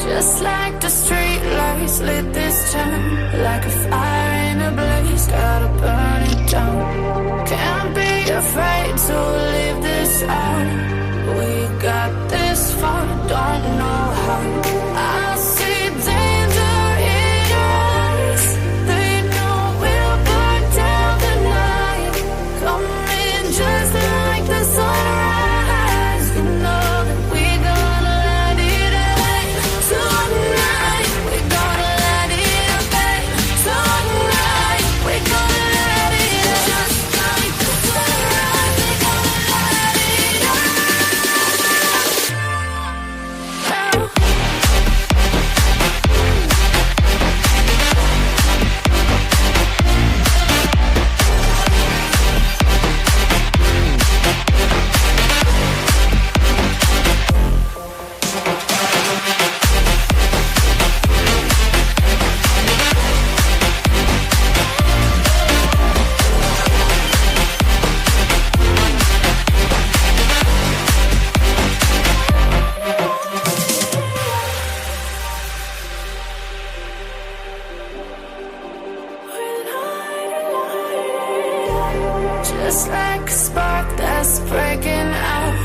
Just like the street lights lit this town, like a fire in a blaze, gotta burn it down. Can't be afraid to leave this out. We got this far, don't know how. I see danger in your eyes. They know we'll burn down the night. Coming just like the sunrise. You know that we gonna let it rain. Tonight we gonna let it rain. Tonight we gonna let it rain. Just like the sunrise, we gonna let it rain. Just like a spark that's breaking out.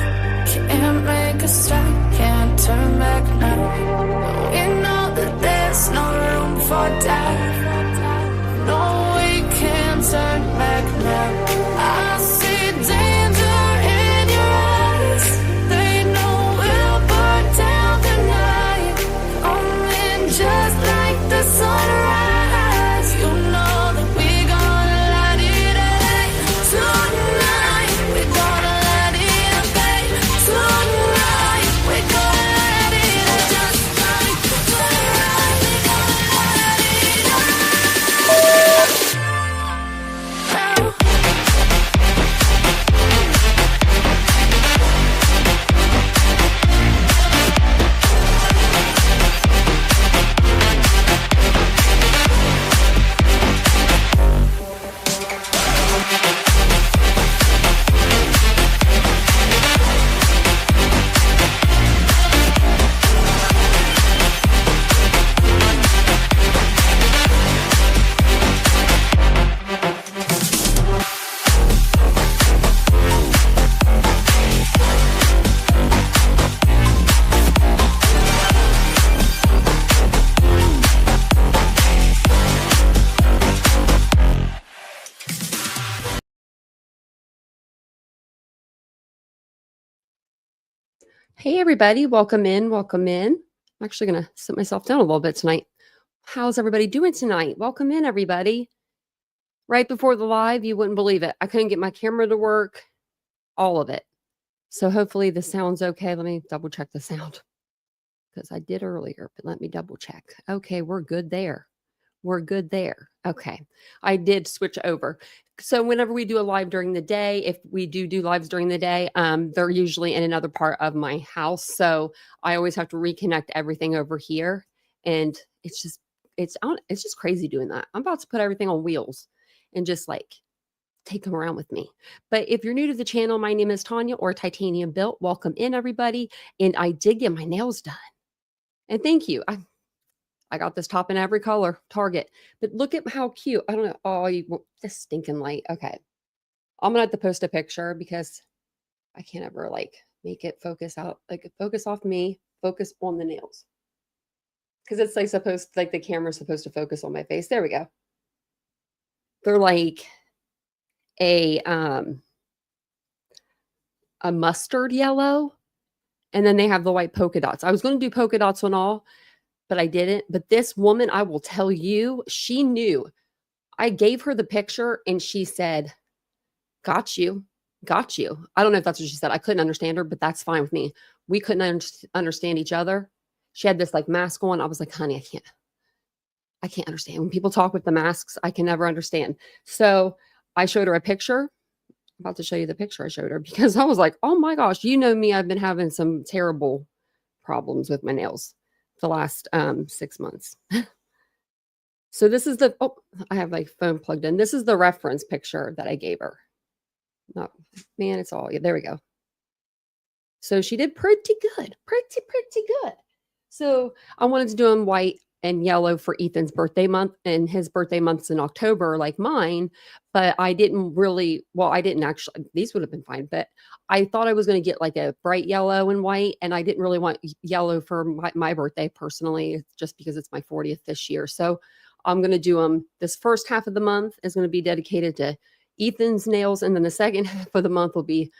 Can't make a stop, can't turn back now. We know that there's no room for doubt. No, we can't turn back now. I see danger in your eyes. They know we'll burn down the night. Coming just like the sunrise. You know that we gonna let it rain. Tonight we gonna let it rain. Tonight we gonna let it rain. Just like the sunrise, we gonna let it rain. Hey, everybody. Welcome in. Welcome in. I'm actually going to sit myself down a little bit tonight. How's everybody doing tonight? Welcome in, everybody. Right before the live, you wouldn't believe it. I couldn't get my camera to work, all of it. So hopefully the sound's okay. Let me double check the sound because I did earlier, but let me double check. Okay, we're good there. We're good there. Okay. I did switch over. So whenever we do a live during the day, if we do lives during the day, they're usually in another part of my house. So I always have to reconnect everything over here. And it's just crazy doing that. I'm about to put everything on wheels and just like take them around with me. But if you're new to the channel, my name is Tanya or Titanium Built. Welcome in, everybody. And I did get my nails done. And thank you. I got this top in every color, Target. But look at how cute. I don't know. Oh, this stinking light. Okay. I'm going to have to post a picture because I can't ever like make it focus out, like focus off me, focus on the nails. Because it's like the camera's supposed to focus on my face. There we go. They're like a mustard yellow. And then they have the white polka dots. I was going to do polka dots on all, but I didn't. But this woman, I will tell you, she knew. I gave her the picture and she said, got you. Got you. I don't know if that's what she said. I couldn't understand her, but that's fine with me. We couldn't understand each other. She had this like mask on. I was like, honey, I can't understand. When people talk with the masks, I can never understand. So I showed her a picture. I'm about to show you the picture I showed her because I was like, oh my gosh, you know me. I've been having some terrible problems with my nails the last 6 months. So this is I have my phone plugged in. This is the reference picture that I gave her. No, man, there we go. So she did pretty good, pretty good. So I wanted to do them white and yellow for Ethan's birthday month, and his birthday month's in October, like mine. But I didn't really, well, I didn't actually, these would have been fine, but I thought I was going to get like a bright yellow and white, and I didn't really want yellow for my birthday personally, just because it's my 40th this year. So I'm going to do them. This first half of the month is going to be dedicated to Ethan's nails, and then the second half of the month will be,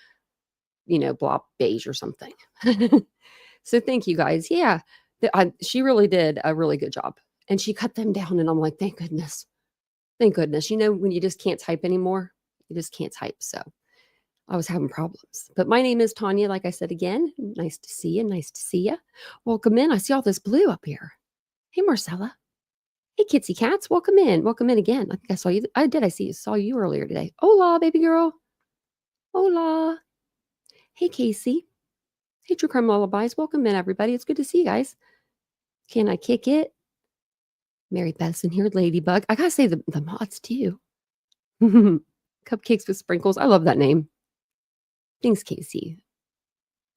blah, beige or something. So thank you guys. Yeah, she really did a really good job. And she cut them down, and I'm like, thank goodness. Thank goodness. When you just can't type anymore, you just can't type. So I was having problems. But my name is Tanya, like I said again. Nice to see you. Nice to see you. Welcome in. I see all this blue up here. Hey, Marcella. Hey, Kitsy Cats. Welcome in. Welcome in again. I think I saw you. Saw you earlier today. Hola, baby girl. Hola. Hey, Casey. Hey, True Crime Lullabies. Welcome in, everybody. It's good to see you guys. Can I kick it? Mary Beth's in here. Ladybug. I gotta say the mods too. Cupcakes with sprinkles. I love that name. Thanks, Casey.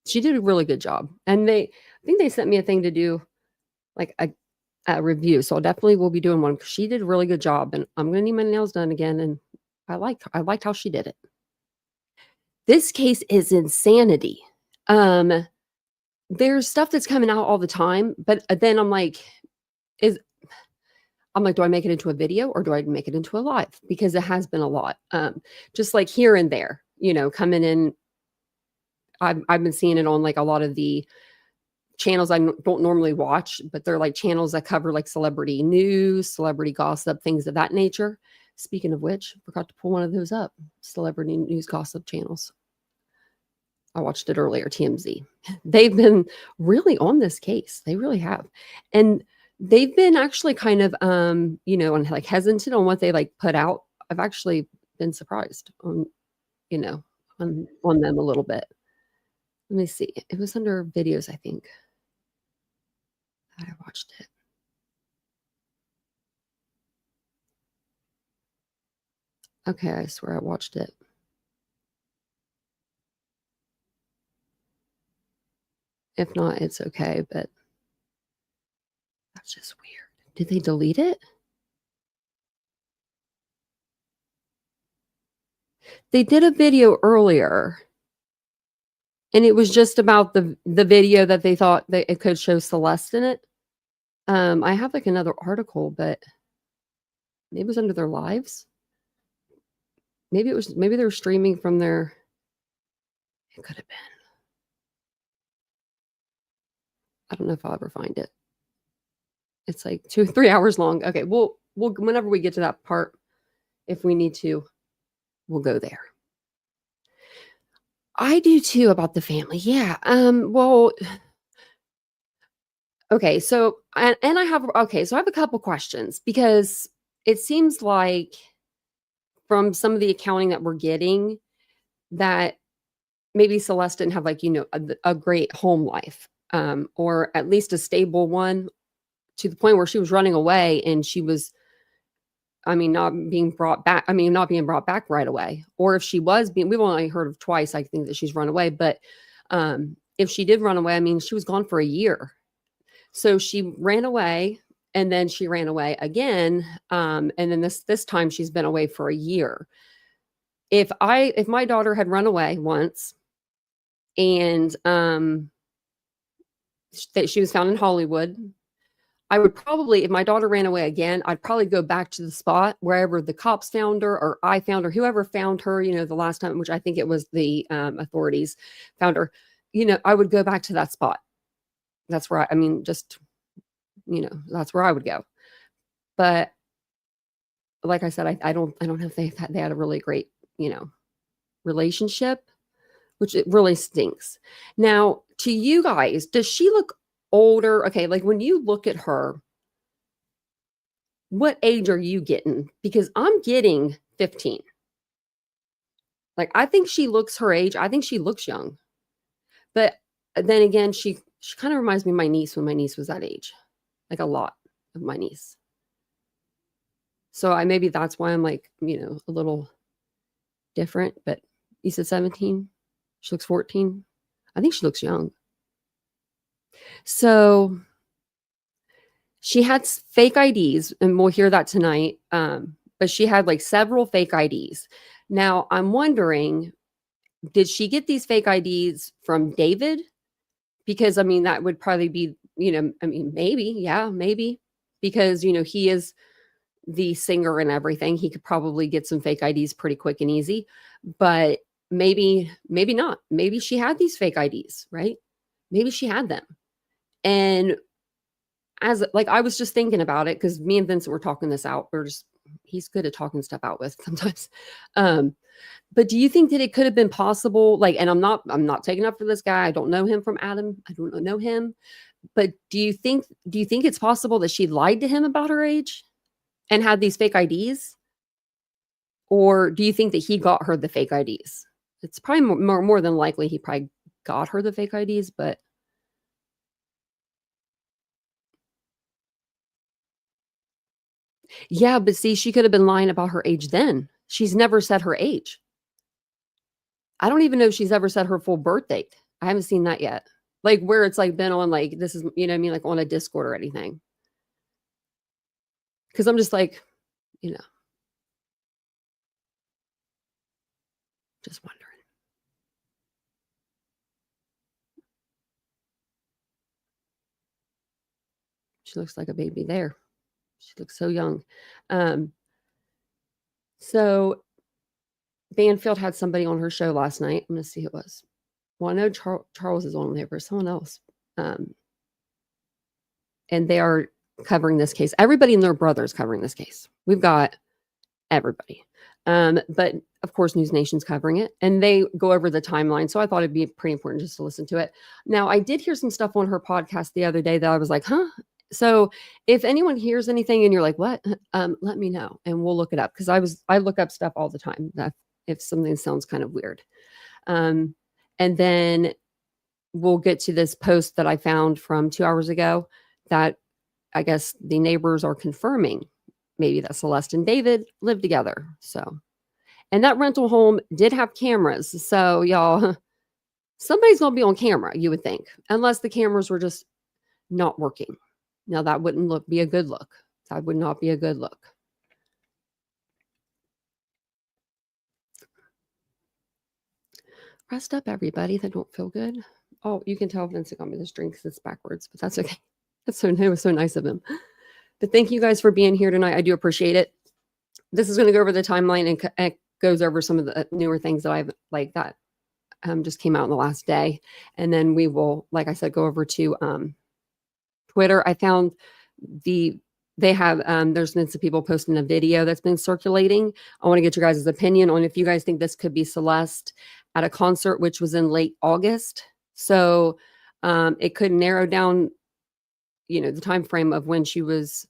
She did a really good job. And I think they sent me a thing to do, like a review. So I definitely will be doing one, because she did a really good job. And I'm gonna need my nails done again. And I liked how she did it. This case is insanity. There's stuff that's coming out all the time, but then I'm like, do I make it into a video, or do I make it into a live? Because it has been a lot. Just like here and there, coming in. I've been seeing it on like a lot of the channels I don't normally watch, but they're like channels that cover like celebrity news, celebrity gossip, things of that nature. Speaking of which, forgot to pull one of those up. Celebrity news gossip channels. I watched it earlier, TMZ. They've been really on this case. They really have. And they've been actually kind of, and like hesitant on what they like put out. I've actually been surprised on, on them a little bit. Let me see. It was under videos, I think. I watched it. Okay, I swear I watched it. If not, it's okay, but that's just weird. Did they delete it? They did a video earlier, and it was just about the video that they thought that it could show Celeste in it. I have like another article, but maybe it was under their lives. Maybe they were streaming from their. It could have been. I don't know if I'll ever find it. It's like 2-3 hours long. Okay, we'll whenever we get to that part, if we need to, we'll go there. I do too, about the family. Yeah. Well, okay. So, I have a couple questions, because it seems like from some of the accounting that we're getting that maybe Celeste didn't have like, a great home life, or at least a stable one, to the point where she was running away, and she was, not being brought back right away. Or if she was we've only heard of twice, I think, that she's run away. But if she did run away, she was gone for a year. So she ran away, and then she ran away again. And then this time she's been away for a year. If my daughter had run away once, and that she was found in Hollywood, I would probably, if my daughter ran away again, I'd probably go back to the spot wherever the cops found her, or I found her, whoever found her, the last time, which I think it was the authorities found her. I would go back to that spot. That's where that's where I would go. But like I said, I don't know if they had a really great, relationship, which it really stinks. Now, to you guys, does she look older? Okay, like when you look at her, what age are you getting? Because I'm getting 15. Like, I think she looks her age. I think she looks young. But then again, she kind of reminds me of my niece when my niece was that age. Like a lot of my niece. So maybe that's why I'm like, a little different. But you said 17. She looks 14. I think she looks young. So She had fake IDs, and we'll hear that tonight. But she had like several fake IDs. Now, I'm wondering, did she get these fake IDs from David? Because, I mean, that would probably be, maybe, yeah, maybe. Because, he is the singer and everything. He could probably get some fake IDs pretty quick and easy. But maybe not. Maybe she had these fake IDs, right? Maybe she had them. And I was just thinking about it because me and Vincent were talking this out. He's good at talking stuff out with sometimes. But do you think that it could have been possible? And I'm not taking up for this guy. I don't know him from Adam. I don't know him. But do you think it's possible that she lied to him about her age and had these fake IDs? Or do you think that he got her the fake IDs? It's probably more than likely he probably got her the fake IDs, but yeah, but see, she could have been lying about her age then. She's never said her age. I don't even know if she's ever said her full birth date. I haven't seen that yet. Where it's been on this is, you know what I mean? On a Discord or anything. Because I'm just just wondering. She looks like a baby there. She looks so young. So Banfield had somebody on her show last night. I'm going to see who it was. Well, I know Charles is on there, but someone else. And they are covering this case. Everybody and their brother is covering this case. We've got everybody. But of course, News Nation's covering it, and they go over the timeline. So I thought it'd be pretty important just to listen to it. Now, I did hear some stuff on her podcast the other day that I was like, huh? So if anyone hears anything and you're like, what? Let me know and we'll look it up. Because I look up stuff all the time that if something sounds kind of weird. And then we'll get to this post that I found from 2 hours ago that I guess the neighbors are confirming maybe that Celeste and David live together. So, and that rental home did have cameras. So y'all, somebody's going to be on camera, you would think, unless the cameras were just not working. Now that wouldn't be a good look. That would not be a good look. Rest up, everybody that don't feel good. Oh, you can tell Vincent got me this drink because it's backwards, but that's okay. It was so nice of him. But thank you guys for being here tonight. I do appreciate it. This is going to go over the timeline and it goes over some of the newer things that I've that just came out in the last day. And then we will, like I said, go over to Twitter. I found there's been some people posting a video that's been circulating. I want to get your guys' opinion on if you guys think this could be Celeste at a concert, which was in late August. So it could narrow down, the time frame of when she was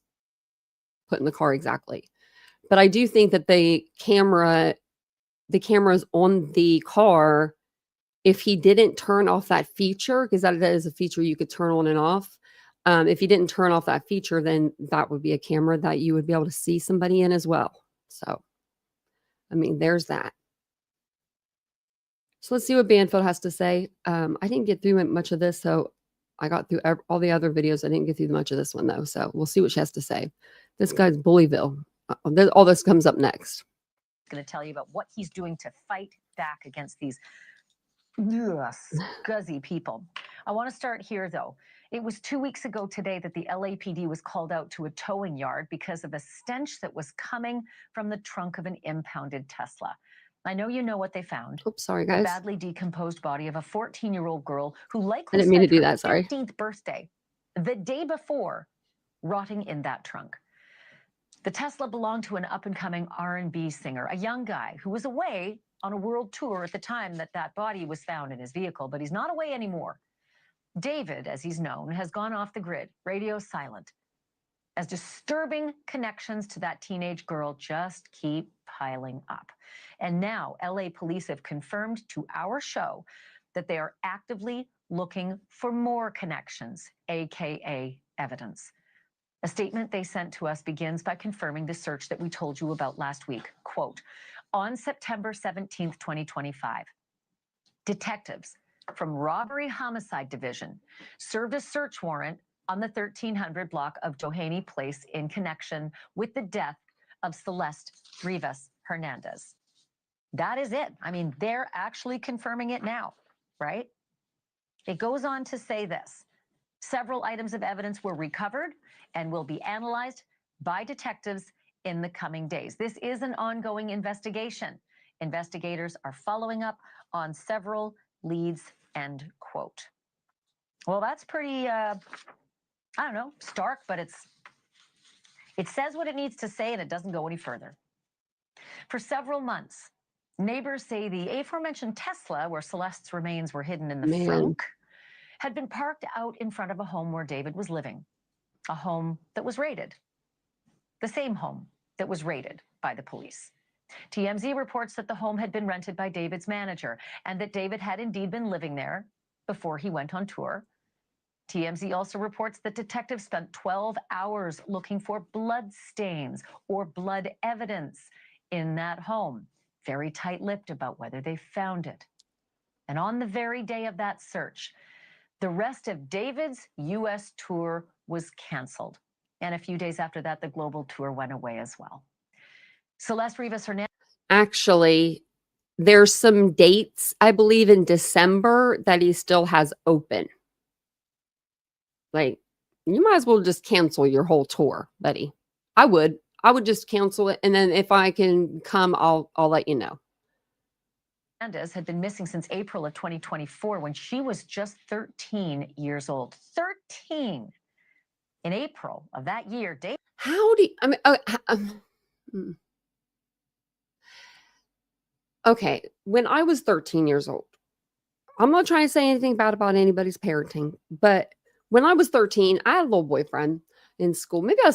put in the car exactly. But I do think that the cameras on the car, if he didn't turn off that feature, because that is a feature you could turn on and off. If you didn't turn off that feature, then that would be a camera that you would be able to see somebody in as well. So, I mean, there's that. So let's see what Banfield has to say. I didn't get through much of this, so I got through all the other videos. I didn't get through much of this one, though. So we'll see what she has to say. This guy's Bullyville. All this comes up next. I'm going to tell you about what he's doing to fight back against these scuzzy people. I want to start here, though. It was 2 weeks ago today that the LAPD was called out to a towing yard because of a stench that was coming from the trunk of an impounded Tesla. I know you know what they found. Oops, sorry, guys. The badly decomposed body of a 14-year-old girl who likely I didn't mean to do spent that, her sorry. 15th birthday the day before rotting in that trunk. The Tesla belonged to an up-and-coming R&B singer, a young guy who was away on a world tour at the time that body was found in his vehicle, but he's not away anymore. David, as he's known, has gone off the grid, radio silent, as disturbing connections to that teenage girl just keep piling up. And now LA police have confirmed to our show that they are actively looking for more connections, aka evidence. A statement they sent to us begins by confirming the search that we told you about last week. Quote, on September 17th, 2025, detectives from Robbery Homicide Division served a search warrant on the 1300 block of Doheny Place in connection with the death of Celeste Rivas Hernandez. That is it. I mean, they're actually confirming it now, right? It goes on to say this. Several items of evidence were recovered and will be analyzed by detectives in the coming days. This is an ongoing investigation. Investigators are following up on several leads, end quote. Well, that's pretty, I don't know, stark, but it says what it needs to say and it doesn't go any further. For several months, neighbors say the aforementioned Tesla, where Celeste's remains were hidden in the frunk, had been parked out in front of a home where David was living, a home that was raided, the same home that was raided by the police. TMZ reports that the home had been rented by David's manager and that David had indeed been living there before he went on tour. TMZ also reports that detectives spent 12 hours looking for blood stains or blood evidence in that home, very tight-lipped about whether they found it. And on the very day of that search, the rest of David's U.S. tour was canceled. And a few days after that, the global tour went away as well. Celeste Rivas Hernandez. Actually, there's some dates, I believe, in December that he still has open. Like, you might as well just cancel your whole tour, buddy. I would just cancel it. And then if I can come, I'll let you know. Hernandez had been missing since April of 2024 when she was just 13 years old. 13. In April of that year, David. How do you, I mean, okay, when I was 13 years old, I'm not trying to say anything bad about anybody's parenting, but when I was 13, I had a little boyfriend in school. Maybe I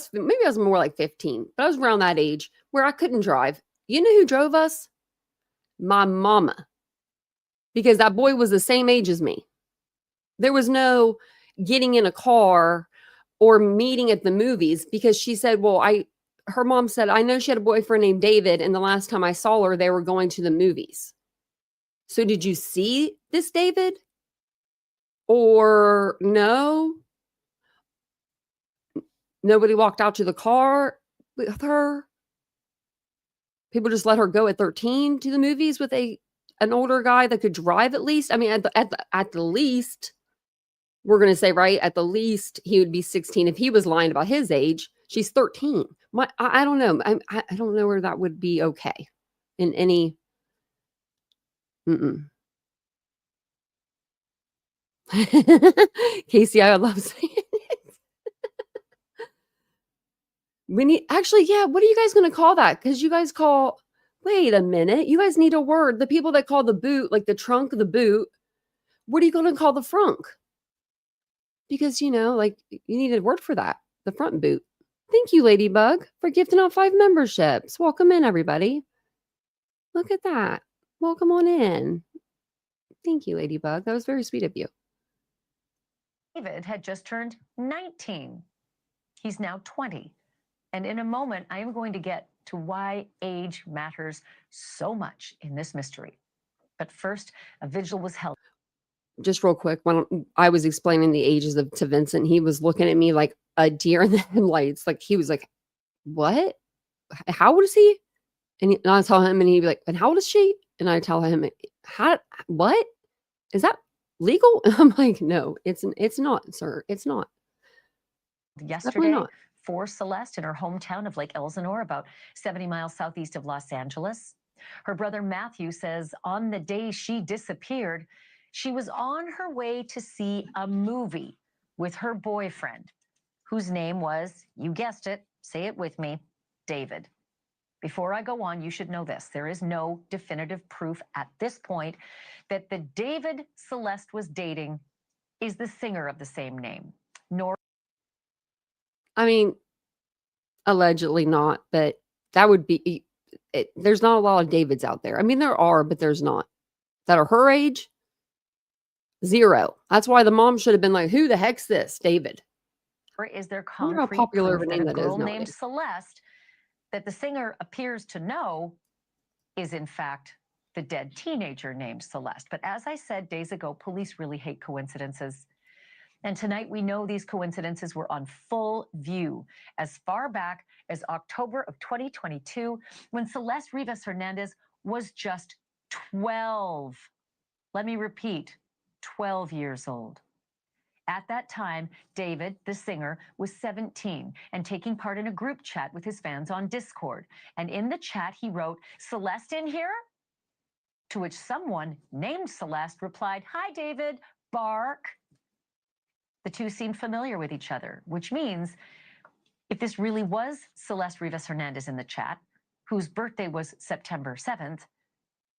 was more like 15, but I was around that age where I couldn't drive. You know who drove us? My mama. Because that boy was the same age as me. There was no getting in a car or meeting at the movies because she said, well, her mom said, I know she had a boyfriend named David, and the last time I saw her, they were going to the movies. So did you see this David? Or no? Nobody walked out to the car with her? People just let her go at 13 to the movies with an older guy that could drive at least? I mean, at the least, we're going to say, right, at the least, he would be 16. If he was lying about his age, she's 13. I don't know. I don't know where that would be okay in any. Casey, I love saying it. We need, actually, yeah, what are you guys going to call that? Because you guys call, wait a minute, you guys need a word. The people that call the boot, like the trunk of the boot, what are you going to call the frunk? Because, like, you need a word for that, the front boot. Thank you, Ladybug, for gifting out 5 memberships. Welcome in, everybody. Look at that. Welcome on in. Thank you, Ladybug. That was very sweet of you. David had just turned 19. He's now 20. And in a moment, I am going to get to why age matters so much in this mystery. But first, a vigil was held. Just real quick, when I was explaining the ages to Vincent, he was looking at me like a deer in the headlights. Like, he was like, what? How old is he? And I tell him, and he'd be like, and how old is she? And I tell him, what? Is that legal? And I'm like, no, it's not, sir. It's not. Yesterday, not. For Celeste in her hometown of Lake Elsinore, about 70 miles southeast of Los Angeles. Her brother Matthew says on the day she disappeared, she was on her way to see a movie with her boyfriend, whose name was, you guessed it, say it with me, David. Before I go on, you should know this. There is no definitive proof at this point that the David Celeste was dating is the singer of the same name. I mean, allegedly not, but that would be, there's not a lot of Davids out there. I mean, there are, but there's not. That are her age, 0. That's why the mom should have been like, who the heck's this, David? Or is there concrete popular proof that a girl named nowadays. Celeste that the singer appears to know is in fact the dead teenager named Celeste? But as I said days ago, police really hate coincidences. And tonight we know these coincidences were on full view as far back as October of 2022, when Celeste Rivas Hernandez was just 12. Let me repeat, 12 years old. At that time, David, the singer, was 17 and taking part in a group chat with his fans on Discord. And in the chat, he wrote, "Celeste in here?" To which someone named Celeste replied, "Hi, David, bark." The two seemed familiar with each other, which means if this really was Celeste Rivas Hernandez in the chat, whose birthday was September 7th,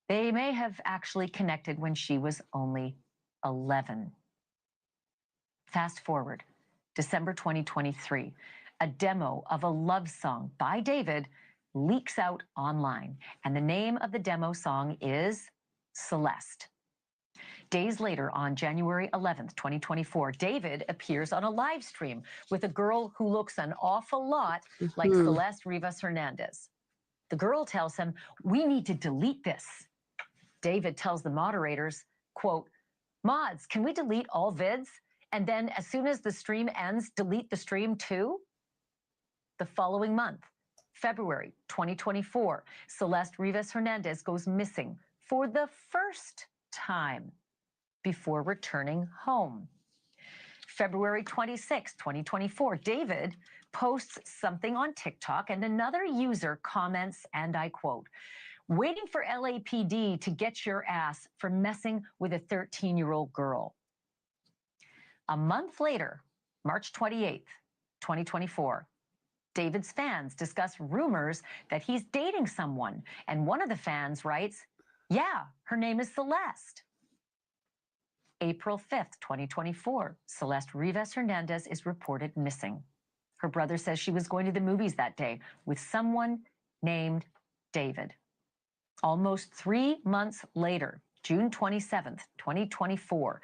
they may have actually connected when she was only 11. Fast forward, December 2023, a demo of a love song by David leaks out online, and the name of the demo song is Celeste. Days later, on January 11th, 2024, David appears on a live stream with a girl who looks an awful lot like Celeste Rivas Hernandez. The girl tells him, "We need to delete this." David tells the moderators, quote, "Mods, can we delete all vids? And then as soon as the stream ends, delete the stream too?" The following month, February 2024, Celeste Rivas Hernandez goes missing for the first time before returning home. February 26, 2024, David posts something on TikTok and another user comments, and I quote, "Waiting for LAPD to get your ass for messing with a 13-year-old girl." A month later, March 28th, 2024, David's fans discuss rumors that he's dating someone, and one of the fans writes, "Yeah, her name is Celeste." April 5th, 2024, Celeste Rivas Hernandez is reported missing. Her brother says she was going to the movies that day with someone named David. Almost 3 months later, June 27th, 2024,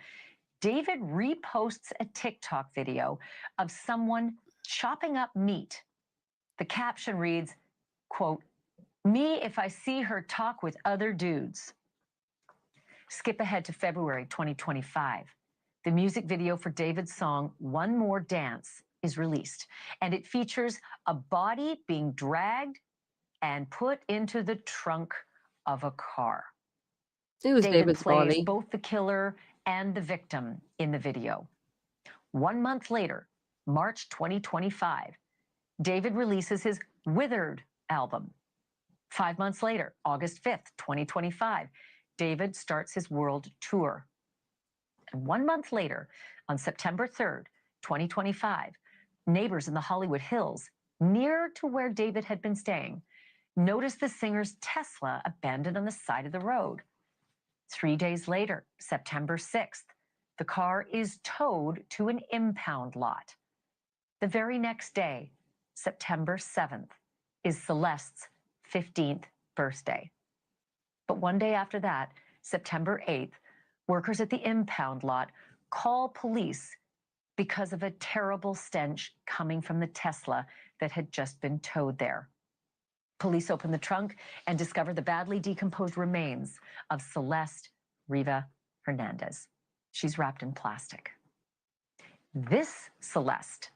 David reposts a TikTok video of someone chopping up meat. The caption reads, quote, "Me if I see her talk with other dudes." Skip ahead to February 2025. The music video for David's song, "One More Dance," is released, and it features a body being dragged and put into the trunk of a car. It was David David's plays body. both the killer and the victim in the video. 1 month later, March 2025, David releases his Withered album. 5 months later, August 5th, 2025, David starts his world tour. And 1 month later, on September 3rd, 2025, neighbors in the Hollywood Hills, near to where David had been staying, noticed the singer's Tesla abandoned on the side of the road. 3 days later, September 6th, the car is towed to an impound lot. The very next day, September 7th, is Celeste's 15th birthday. But one day after that, September 8th, workers at the impound lot call police because of a terrible stench coming from the Tesla that had just been towed there. Police open the trunk and discover the badly decomposed remains of Celeste Rivas Hernandez. She's wrapped in plastic. This Celeste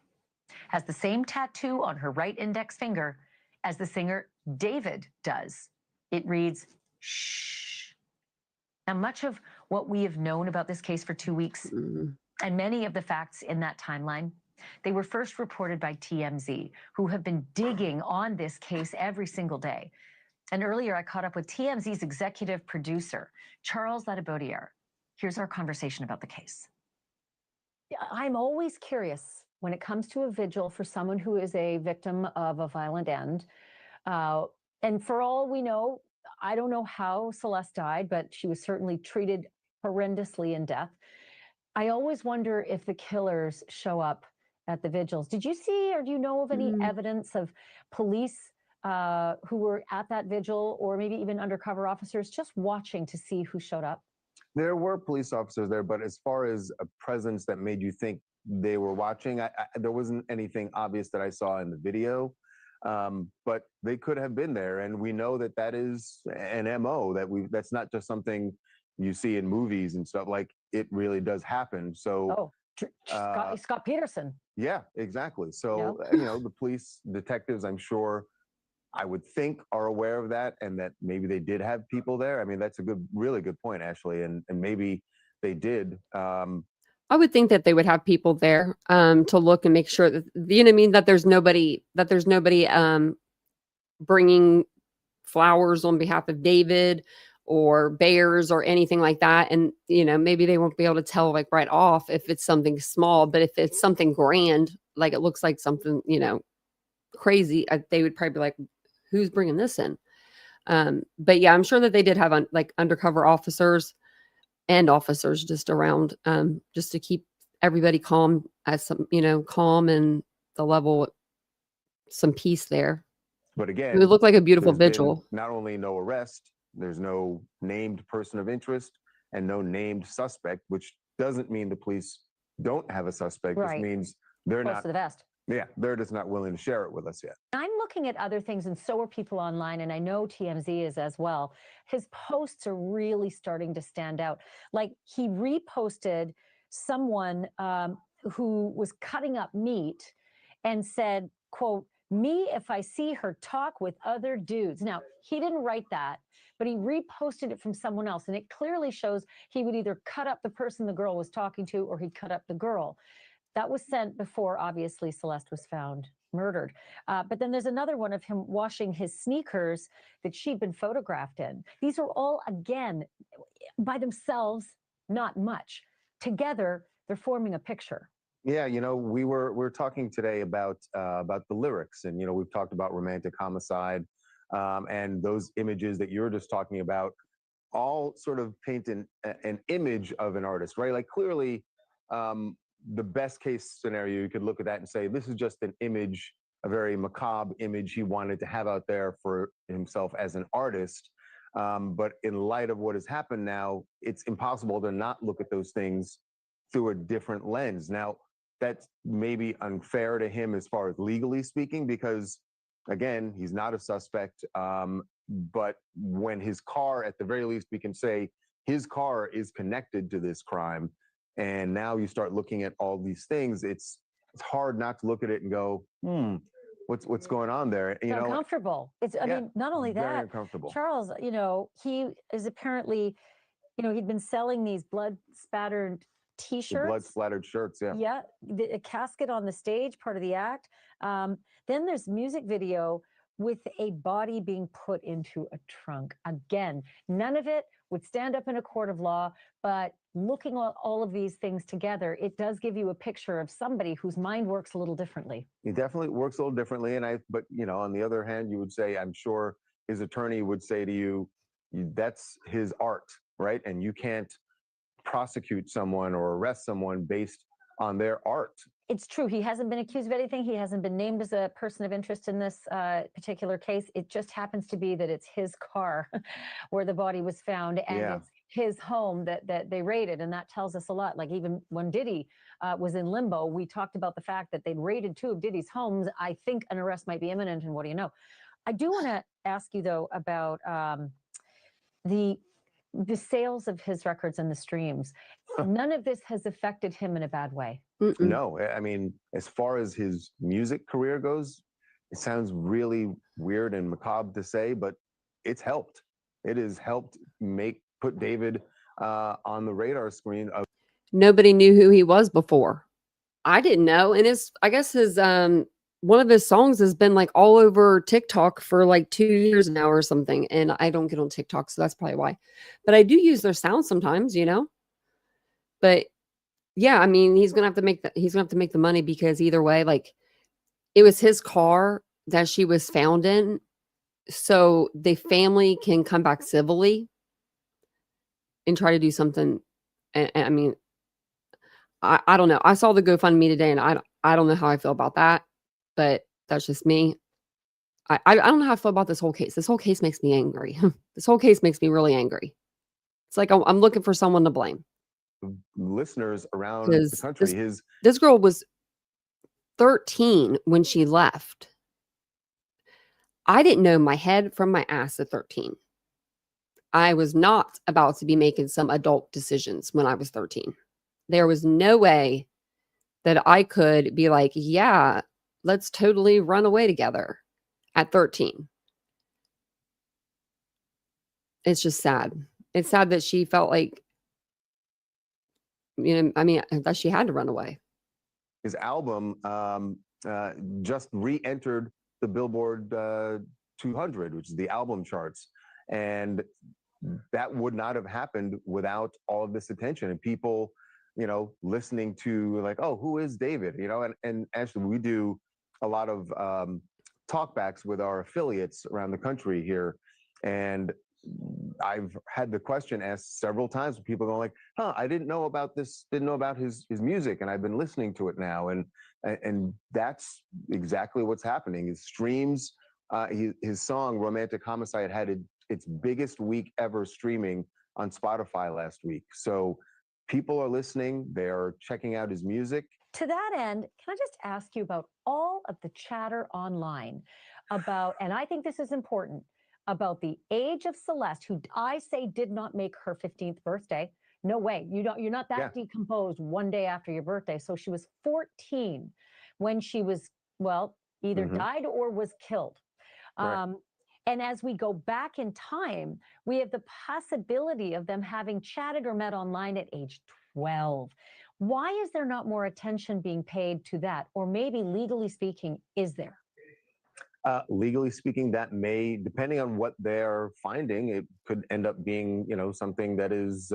has the same tattoo on her right index finger as the singer David does. It reads, "Shh." Now, much of what we have known about this case for 2 weeks, and many of the facts in that timeline, they were first reported by TMZ, who have been digging on this case every single day. And earlier, I caught up with TMZ's executive producer, Charles Ladibaudiere. Here's our conversation about the case. I'm always curious when it comes to a vigil for someone who is a victim of a violent end. And for all we know, I don't know how Celeste died, but she was certainly treated horrendously in death. I always wonder if the killers show up at the vigils. Did you see or do you know of any evidence of police who were at that vigil, or maybe even undercover officers just watching to see who showed up? There were police officers there, but as far as a presence that made you think they were watching, there wasn't anything obvious that I saw in the video. But they could have been there, and we know that that is an MO, that's not just something you see in movies and stuff. Like, it really does happen. So Scott Peterson. Yeah, exactly. So, Yep. you know, the police detectives, I'm sure, I would think, are aware of that, and that maybe they did have people there. I mean, that's a really good point, Ashley, and maybe they did. I would think that they would have people there to look and make sure that, you know what I mean, that there's nobody bringing flowers on behalf of David or bears or anything like that. And, you know, maybe they won't be able to tell like right off if it's something small, but if it's something grand, like it looks like something, you know, crazy, they would probably be like, who's bringing this in? But yeah, I'm sure that they did have like undercover officers and officers just around, just to keep everybody calm, as some, you know, calm and the level, some peace there. But It again, would look like a beautiful there's been vigil. not only no arrest, there's no named person of interest and no named suspect, which doesn't mean the police don't have a suspect. This Right. means they're Close not. to the vest. Yeah, they're just not willing to share it with us yet. I'm looking at other things, and so are people online, and I know TMZ is as well. His posts are really starting to stand out. Like, he reposted someone who was cutting up meat and said, quote, "Me if I see her talk with other dudes." Now, he didn't write that, but he reposted it from someone else, and it clearly shows he would either cut up the person the girl was talking to, or he'd cut up the girl. That was sent before, obviously, Celeste was found murdered. But then there's another one of him washing his sneakers that she'd been photographed in. These are all, again, by themselves, not much. Together, they're forming a picture. Yeah, you know, we're talking today about the lyrics, and you know, we've talked about romantic homicide, and those images that you're just talking about, all sort of paint an image of an artist, right? Like clearly, the best case scenario, you could look at that and say, this is just an image, a very macabre image he wanted to have out there for himself as an artist. But in light of what has happened now, it's impossible to not look at those things through a different lens. Now, that's maybe unfair to him as far as legally speaking, because again, he's not a suspect. But when his car, at the very least, we can say his car is connected to this crime. And now you start looking at all these things. It's hard not to look at it and go, what's going on there? It's uncomfortable. I mean, not only very that, uncomfortable. Charles, you know, he is apparently, you know, he'd been selling these blood spattered T-shirts. Blood splattered shirts, yeah. Yeah, a casket on the stage, part of the act. Then there's music video with a body being put into a trunk. Again, none of it would stand up in a court of law, but looking at all of these things together, it does give you a picture of somebody whose mind works a little differently. He definitely works a little differently. But you know, on the other hand, you would say, I'm sure his attorney would say to you, that's his art, right? And you can't prosecute someone or arrest someone based on their art. It's true. He hasn't been accused of anything. He hasn't been named as a person of interest in this particular case. It just happens to be that it's his car where the body was found, and it's his home that they raided. And that tells us a lot. Like, even when Diddy was in limbo, we talked about the fact that they'd raided 2 of Diddy's homes. I think an arrest might be imminent. And what do you know? I do want to ask you, though, about the sales of his records and the streams. None of this has affected him in a bad way. No, I mean, as far as his music career goes, it sounds really weird and macabre to say, but it's helped. It has helped put David on the radar screen. Nobody knew who he was before. I didn't know. And I guess his one of his songs has been like all over TikTok for like 2 years now or something. And I don't get on TikTok, so that's probably why. But I do use their sound sometimes, you know. But yeah, I mean, he's gonna have to make the money, because either way, like, it was his car that she was found in, so the family can come back civilly and try to do something. And I mean, I don't know. I saw the GoFundMe today, and I don't know how I feel about that, but that's just me. I don't know how I feel about this whole case. This whole case makes me angry. This whole case makes me really angry. It's like I'm looking for someone to blame. Listeners around the country. This girl was 13 when she left. I didn't know my head from my ass at 13. I was not about to be making some adult decisions when I was 13. There was no way that I could be like, yeah, let's totally run away together at 13. It's just sad. It's sad that she felt like, I mean, that she had to run away. His album just re-entered the Billboard 200, which is the album charts. And that would not have happened without all of this attention and people, listening to like, oh, who is David? And actually we do a lot of talkbacks with our affiliates around the country here. And I've had the question asked several times. People going like, I didn't know about this, didn't know about his music, and I've been listening to it now. And that's exactly what's happening. His streams, his song Romantic Homicide had its biggest week ever streaming on Spotify last week. So people are listening, they're checking out his music. To that end, can I just ask you about all of the chatter online about, and I think this is important, about the age of Celeste, who I say did not make her 15th birthday. No way. You're not that decomposed one day after your birthday. So she was 14 when she was, well, either died or was killed. Right. And as we go back in time, we have the possibility of them having chatted or met online at age 12. Why is there not more attention being paid to that? Or maybe legally speaking, is there? Legally speaking, that may, depending on what they're finding, it could end up being, something that is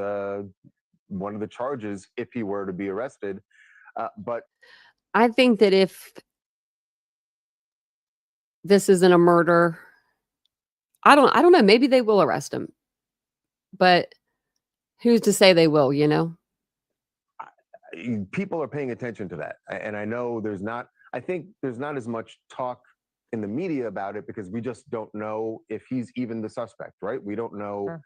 one of the charges if he were to be arrested. But I think that if this isn't a murder, I don't know. Maybe they will arrest him, but who's to say they will? People are paying attention to that, and I know I think there's not as much talk in the media about it because we just don't know if he's even the suspect, right? We don't know. Sure.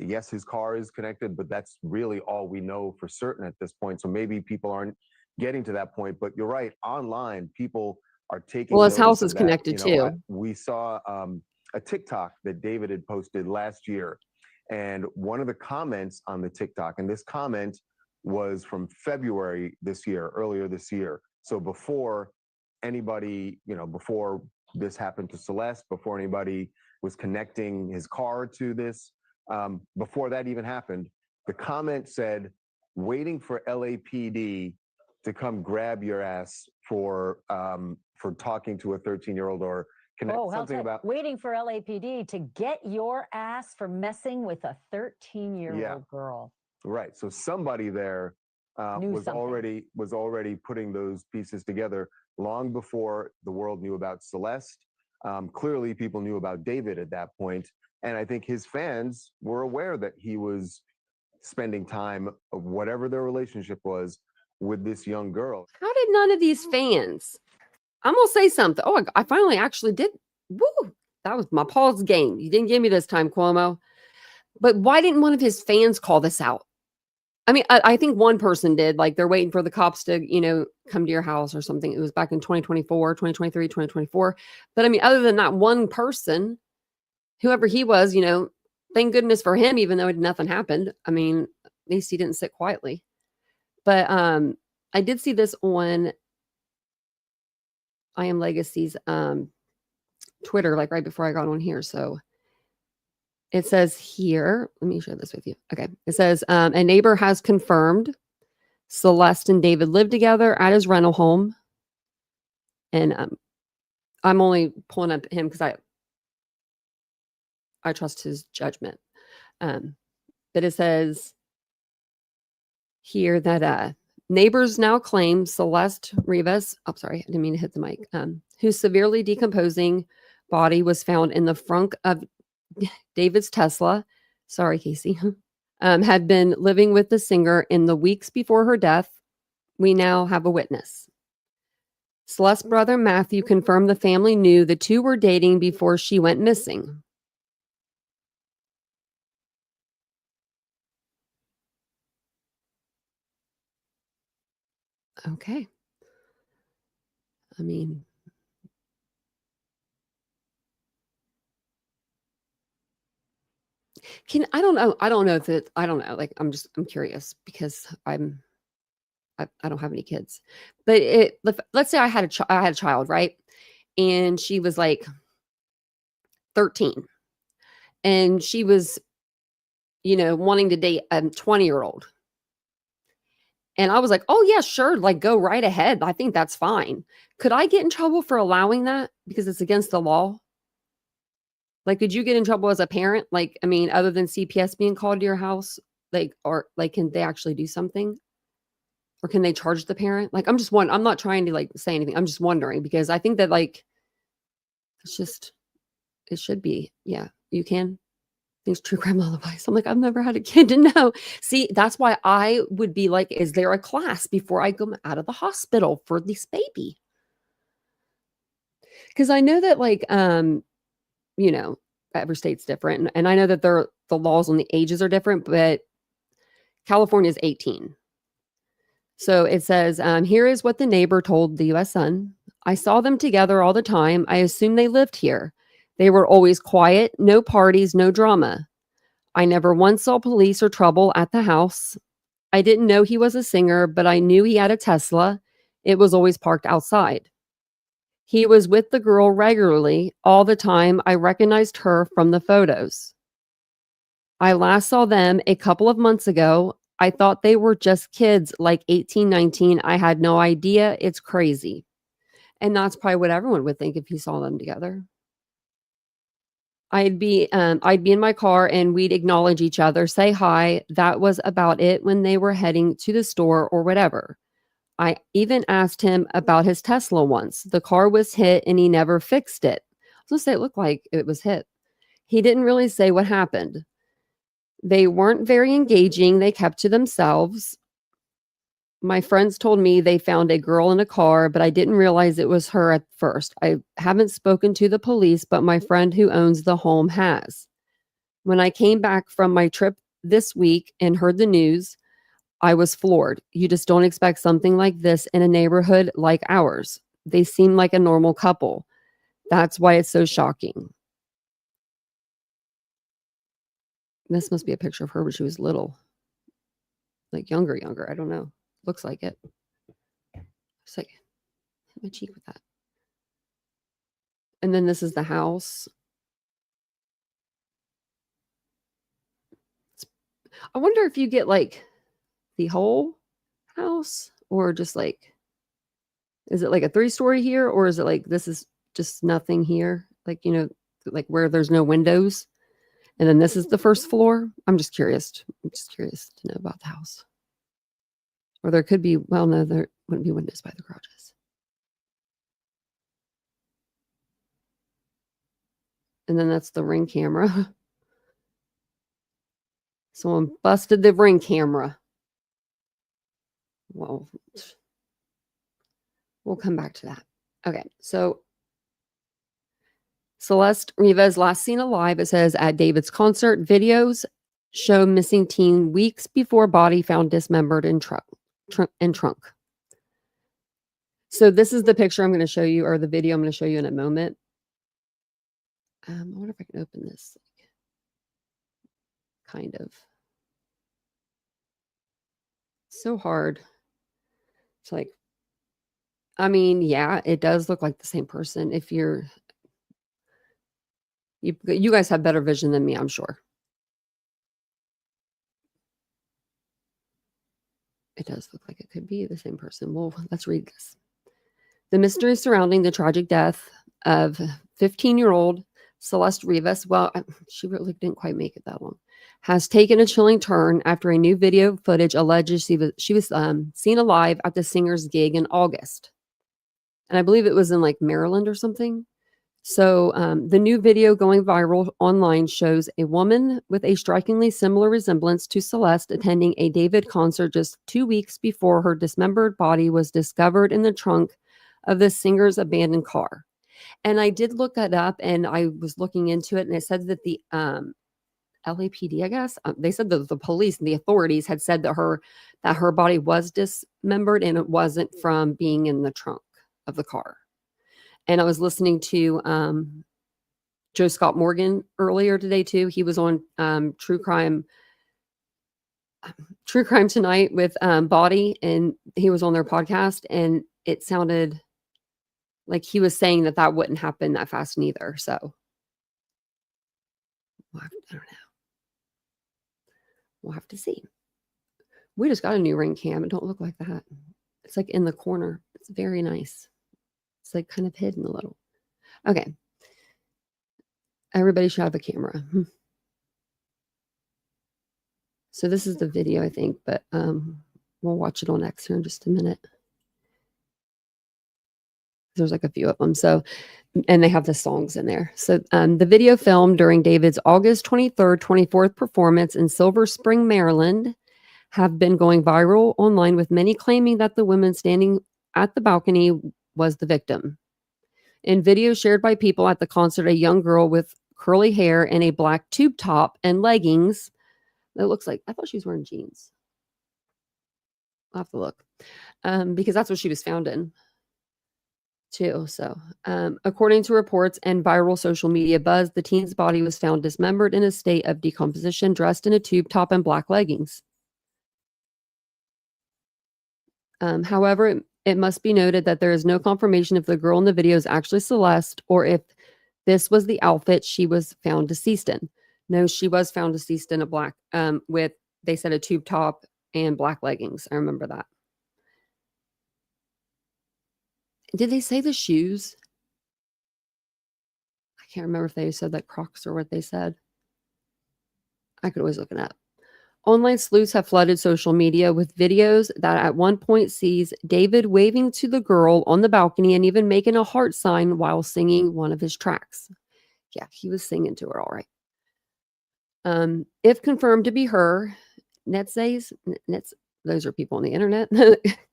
Yes, his car is connected, but that's really all we know for certain at this point. So maybe people aren't getting to that point, but you're right. Online, people are taking. Well, his house notice is of connected too. We saw a TikTok that David had posted last year, and one of the comments on the TikTok, and this comment was from February earlier this year. So before anybody, before this happened to Celeste, before anybody was connecting his car to this, before that even happened, the comment said, waiting for LAPD to come grab your ass for talking to a 13-year-old or something about waiting for LAPD to get your ass for messing with a 13-year-old girl. Right. So somebody there was already putting those pieces together long before the world knew about Celeste. Clearly, people knew about David at that point. And I think his fans were aware that he was spending time, whatever their relationship was, with this young girl. How did none of these fans? I'm going to say something. Oh, I finally actually did. Woo! That was my Paul's game. You didn't give me this time, Cuomo. But why didn't one of his fans call this out? I mean, I think one person did. Like, they're waiting for the cops to, come to your house or something. It was back in 2024, 2023, 2024. But I mean, other than that one person, whoever he was, thank goodness for him, even though nothing happened. I mean, at least he didn't sit quietly. But I did see this on I Am Legacy's Twitter, like right before I got on here. So it says here, let me share this with you. Okay. It says a neighbor has confirmed Celeste and David lived together at his rental home. And I'm only pulling up him because I trust his judgment. But it says here that neighbors now claim Celeste Rivas, I didn't mean to hit the mic, whose severely decomposing body was found in the frunk of David's Tesla, sorry, Casey, had been living with the singer in the weeks before her death. We now have a witness. Celeste's brother Matthew confirmed the family knew the two were dating before she went missing. Okay. I mean, I don't know. Like, I'm curious because I I don't have any kids, but let's say I had a child, right? And she was like 13 and she was, wanting to date a 20-year-old. And I was like, oh yeah, sure. Like go right ahead. I think that's fine. Could I get in trouble for allowing that because it's against the law? Like, could you get in trouble as a parent? Like, I mean, other than CPS being called to your house, can they actually do something? Or can they charge the parent? Like, I'm not trying to say anything. I'm just wondering because I think that it should be. Yeah, you can. These true crime lullabies. I'm like, I've never had a kid to know. See, that's why I would be like, is there a class before I go out of the hospital for this baby? Because I know that every state's different. And I know that the laws on the ages are different, but California is 18. So it says, here is what the neighbor told the U.S. Sun. I saw them together all the time. I assumed they lived here. They were always quiet, no parties, no drama. I never once saw police or trouble at the house. I didn't know he was a singer, but I knew he had a Tesla. It was always parked outside. He was with the girl regularly, all the time. I recognized her from the photos. I last saw them a couple of months ago. I thought they were just kids, like 18, 19. I had no idea. It's crazy. And that's probably what everyone would think if you saw them together. I'd be in my car and we'd acknowledge each other, say hi. That was about it when they were heading to the store or whatever. I even asked him about his Tesla once. The car was hit and he never fixed it. I was going to say it looked like it was hit. He didn't really say what happened. They weren't very engaging. They kept to themselves. My friends told me they found a girl in a car, but I didn't realize it was her at first. I haven't spoken to the police, but my friend who owns the home has. When I came back from my trip this week and heard the news, I was floored. You just don't expect something like this in a neighborhood like ours. They seem like a normal couple. That's why it's so shocking. This must be a picture of her when she was little. Like younger. I don't know. Looks like it. It's like, hit my cheek with that. And then this is the house. I wonder if you get the whole house or just is it like a 3-story here or is it this is just nothing here? Where there's no windows. And then this is the first floor. I'm just curious to know about the house. Or there could be, well, no, there wouldn't be windows by the garages. And then that's the Ring camera. Someone busted the Ring camera. Well, we'll come back to that. Okay, so Celeste Rivas last seen alive, it says, at David's concert. Videos show missing teen weeks before body found dismembered in trunk. So this is the picture I'm going to show you, or the video I'm going to show you in a moment. I wonder if I can open this. Kind of. So hard. It's I mean, yeah, it does look like the same person. If you guys have better vision than me, I'm sure. It does look like it could be the same person. Well, let's read this. The mystery surrounding the tragic death of 15-year-old Celeste Rivas, well, she really didn't quite make it that long, has taken a chilling turn after a new video footage alleges she was seen alive at the singer's gig in August. And I believe it was in Maryland or something. So the new video going viral online shows a woman with a strikingly similar resemblance to Celeste attending a David concert just 2 weeks before her dismembered body was discovered in the trunk of the singer's abandoned car. And I did look that up and I was looking into it, and it said that the LAPD, I guess, they said that the police and the authorities had said that her body was dismembered and it wasn't from being in the trunk of the car. And I was listening to Joe Scott Morgan earlier today too. He was on True Crime True Crime Tonight with Body, and he was on their podcast, and it sounded like he was saying that that wouldn't happen that fast neither. So I don't know. We'll have to see. We just got a new Ring cam. It don't look like that. It's like in the corner. It's very nice. It's like kind of hidden a little. Okay. Everybody should have a camera. So this is the video, I think, but we'll watch it on X here in just a minute. There's like a few of them. So, and they have the songs in there. So the video filmed during David's August 23rd, 24th performance in Silver Spring, Maryland, have been going viral online, with many claiming that the woman standing at the balcony was the victim. In videos shared by people at the concert, a young girl with curly hair and a black tube top and leggings. It looks like, I thought she was wearing jeans. I'll have to look because that's what she was found in too. So according to reports and viral social media buzz, the teen's body was found dismembered in a state of decomposition, dressed in a tube top and black leggings. However, it must be noted that there is no confirmation if the girl in the video is actually Celeste or if this was the outfit she was found deceased in. No, she was found deceased in a black, with, they said, a tube top and black leggings. I remember that. Did they say the shoes? I can't remember if they said that Crocs or what they said. I could always look it up. Online sleuths have flooded social media with videos that at one point sees David waving to the girl on the balcony and even making a heart sign while singing one of his tracks. Yeah, he was singing to her, all right. If confirmed to be her, those are people on the internet,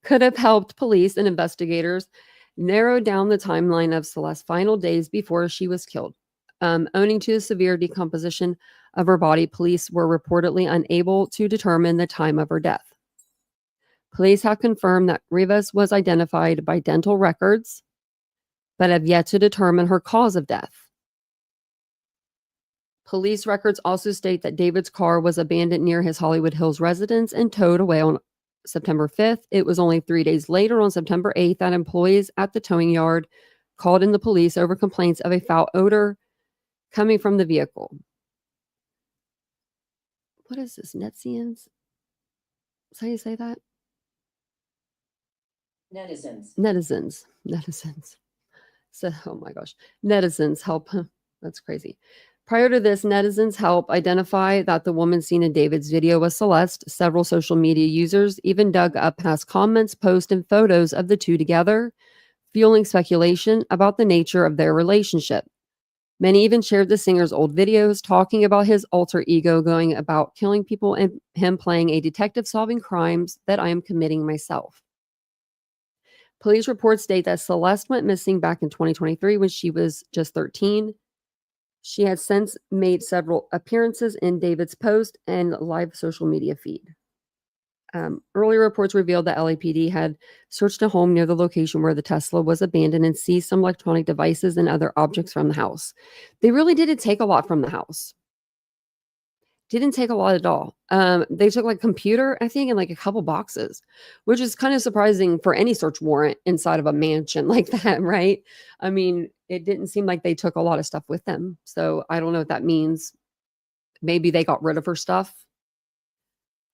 could have helped police and investigators narrow down the timeline of Celeste's final days before she was killed. Owing to the severe decomposition of her body, police were reportedly unable to determine the time of her death. Police have confirmed that Rivas was identified by dental records, but have yet to determine her cause of death. Police records also state that David's car was abandoned near his Hollywood Hills residence and towed away on September 5th. It was only 3 days later, on September 8th, that employees at the towing yard called in the police over complaints of a foul odor coming from the vehicle. What is this? Netizens? Is that how you say that? Netizens. So, oh my gosh. Netizens help. That's crazy. Prior to this, netizens help identify that the woman seen in David's video was Celeste. Several social media users even dug up past comments, posts, and photos of the two together, fueling speculation about the nature of their relationship. Many even shared the singer's old videos, talking about his alter ego going about killing people and him playing a detective solving crimes that I am committing myself. Police reports state that Celeste went missing back in 2023 when she was just 13. She has since made several appearances in David's post and live social media feed. Earlier reports revealed that LAPD had searched a home near the location where the Tesla was abandoned and seized some electronic devices and other objects from the house. They really didn't take a lot from the house. Didn't take a lot at all. They took like a computer, I think, and like a couple boxes, which is kind of surprising for any search warrant inside of a mansion like that, right? I mean, it didn't seem like they took a lot of stuff with them. So I don't know what that means. Maybe they got rid of her stuff.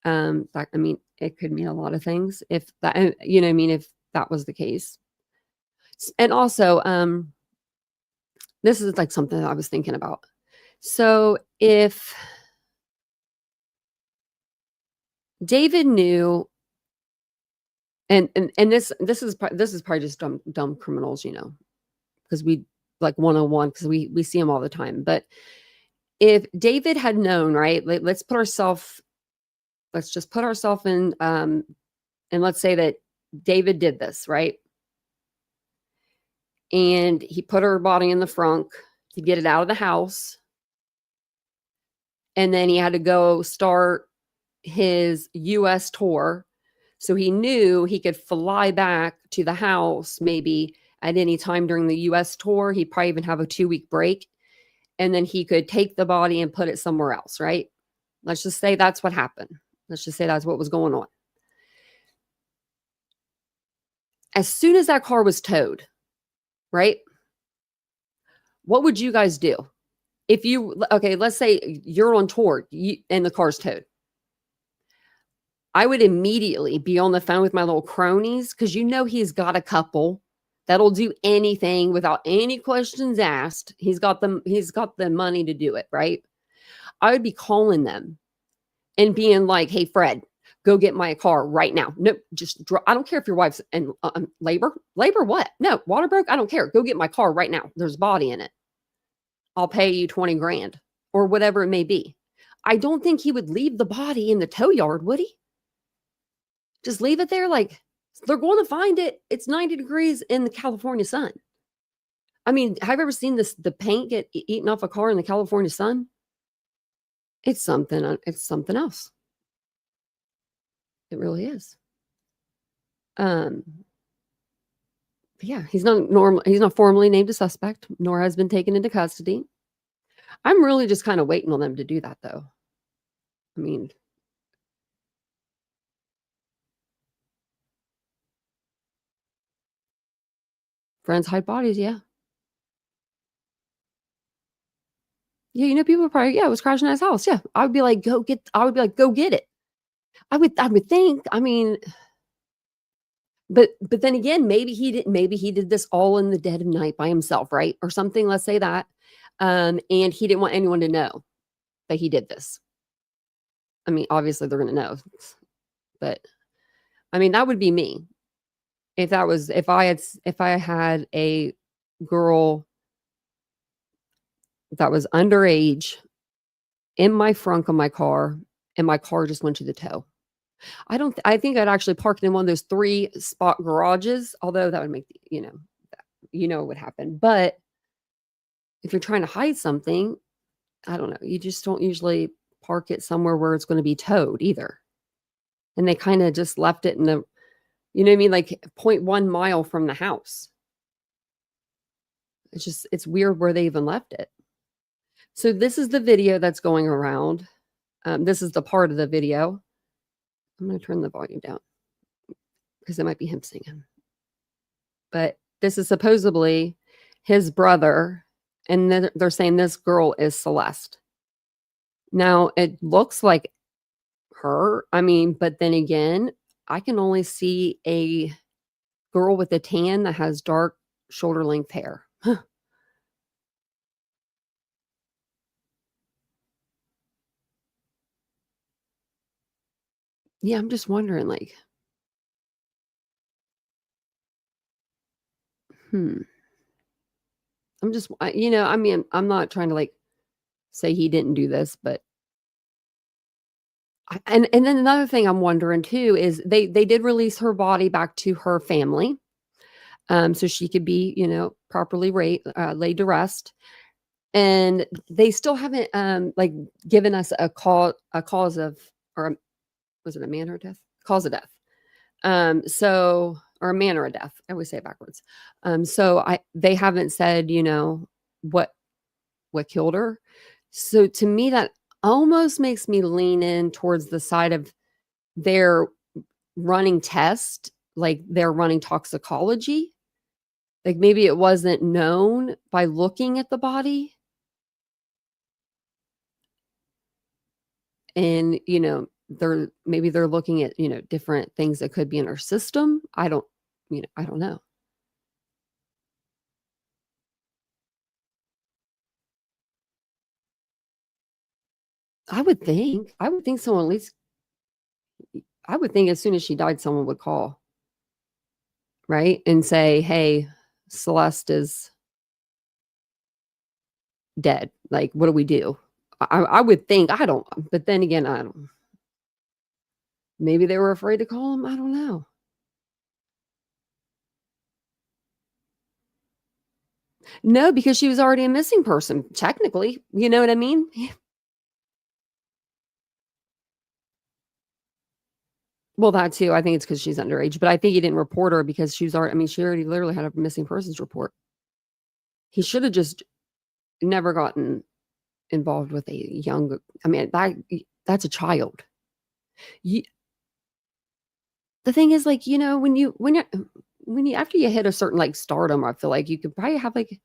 I mean, it could mean a lot of things if that, you know what I mean, if that was the case. And also, this is like something that I was thinking about. So if David knew, and this is probably just dumb criminals, you know, because we like 101, because we see them all the time. But if David had known, right, let's just put ourselves in, and let's say that David did this, right? And he put her body in the frunk to get it out of the house. And then he had to go start his US tour. So he knew he could fly back to the house maybe at any time during the US tour. He'd probably even have a 2-week break. And then he could take the body and put it somewhere else, right? Let's just say that's what happened. Let's just say that's what was going on. As soon as that car was towed, right? What would you guys do? If you, okay, let's say you're on tour and the car's towed. I would immediately be on the phone with my little cronies, because you know he's got a couple that'll do anything without any questions asked. He's got the money to do it, right? I would be calling them and being like, hey, Fred, go get my car right now. No, just I don't care if your wife's in labor. Labor what? No, water broke. I don't care. Go get my car right now. There's body in it. I'll pay you 20 grand or whatever it may be. I don't think he would leave the body in the tow yard, would he? Just leave it there. Like, they're going to find it. It's 90 degrees in the California sun. I mean, have you ever seen the paint get eaten off a car in the California sun? It's something else. It really is. But yeah, he's not formally named a suspect, nor has been taken into custody. I'm really just kind of waiting on them to do that, though. I mean, friends hide bodies, yeah. Yeah, you know, people are probably, yeah, it was crashing at his house. Yeah. I would be like, go get it. I would think, I mean, but then again, maybe he did this all in the dead of night by himself, right? Or something, let's say that. And he didn't want anyone to know that he did this. I mean, obviously they're going to know, but I mean, that would be me. If I had a girl that was underage in my frunk of my car and my car just went to the tow. I think I'd actually park it in one of those 3-spot garages, although that would make, what would happen. But if you're trying to hide something, I don't know. You just don't usually park it somewhere where it's going to be towed either. And they kind of just left it in the, you know what I mean? Like 0.1 mile from the house. It's weird where they even left it. So this is the video that's going around. This is the part of the video. I'm going to turn the volume down because it might be him singing. But this is supposedly his brother. And then they're saying this girl is Celeste. Now, it looks like her. I mean, but then again, I can only see a girl with a tan that has dark shoulder length hair. Yeah, I'm just wondering, like, I'm just, I mean, I'm not trying to like say he didn't do this, but and then another thing I'm wondering too is they did release her body back to her family, so she could be, properly laid to rest, and they still haven't like given us a cause of, or was it a man or death? Cause of death. Or a manner of death. I always say it backwards. They haven't said, what killed her. So to me, that almost makes me lean in towards the side of their running test, like they're running toxicology. Like maybe it wasn't known by looking at the body. And, they're looking at, different things that could be in her system. I don't know. I would think someone, at least I would think as soon as she died, someone would call, right? And say, hey, Celeste is dead. Like, what do we do? I would think, but then again, I don't. Maybe they were afraid to call him. I don't know. No, because she was already a missing person, technically. You know what I mean? Well, that too. I think it's because she's underage, but I think he didn't report her because she already literally had a missing persons report. He should have just never gotten involved with a young, that's a child. You, the thing is, like, you know, when you after you hit a certain like stardom, I feel like you could probably have like,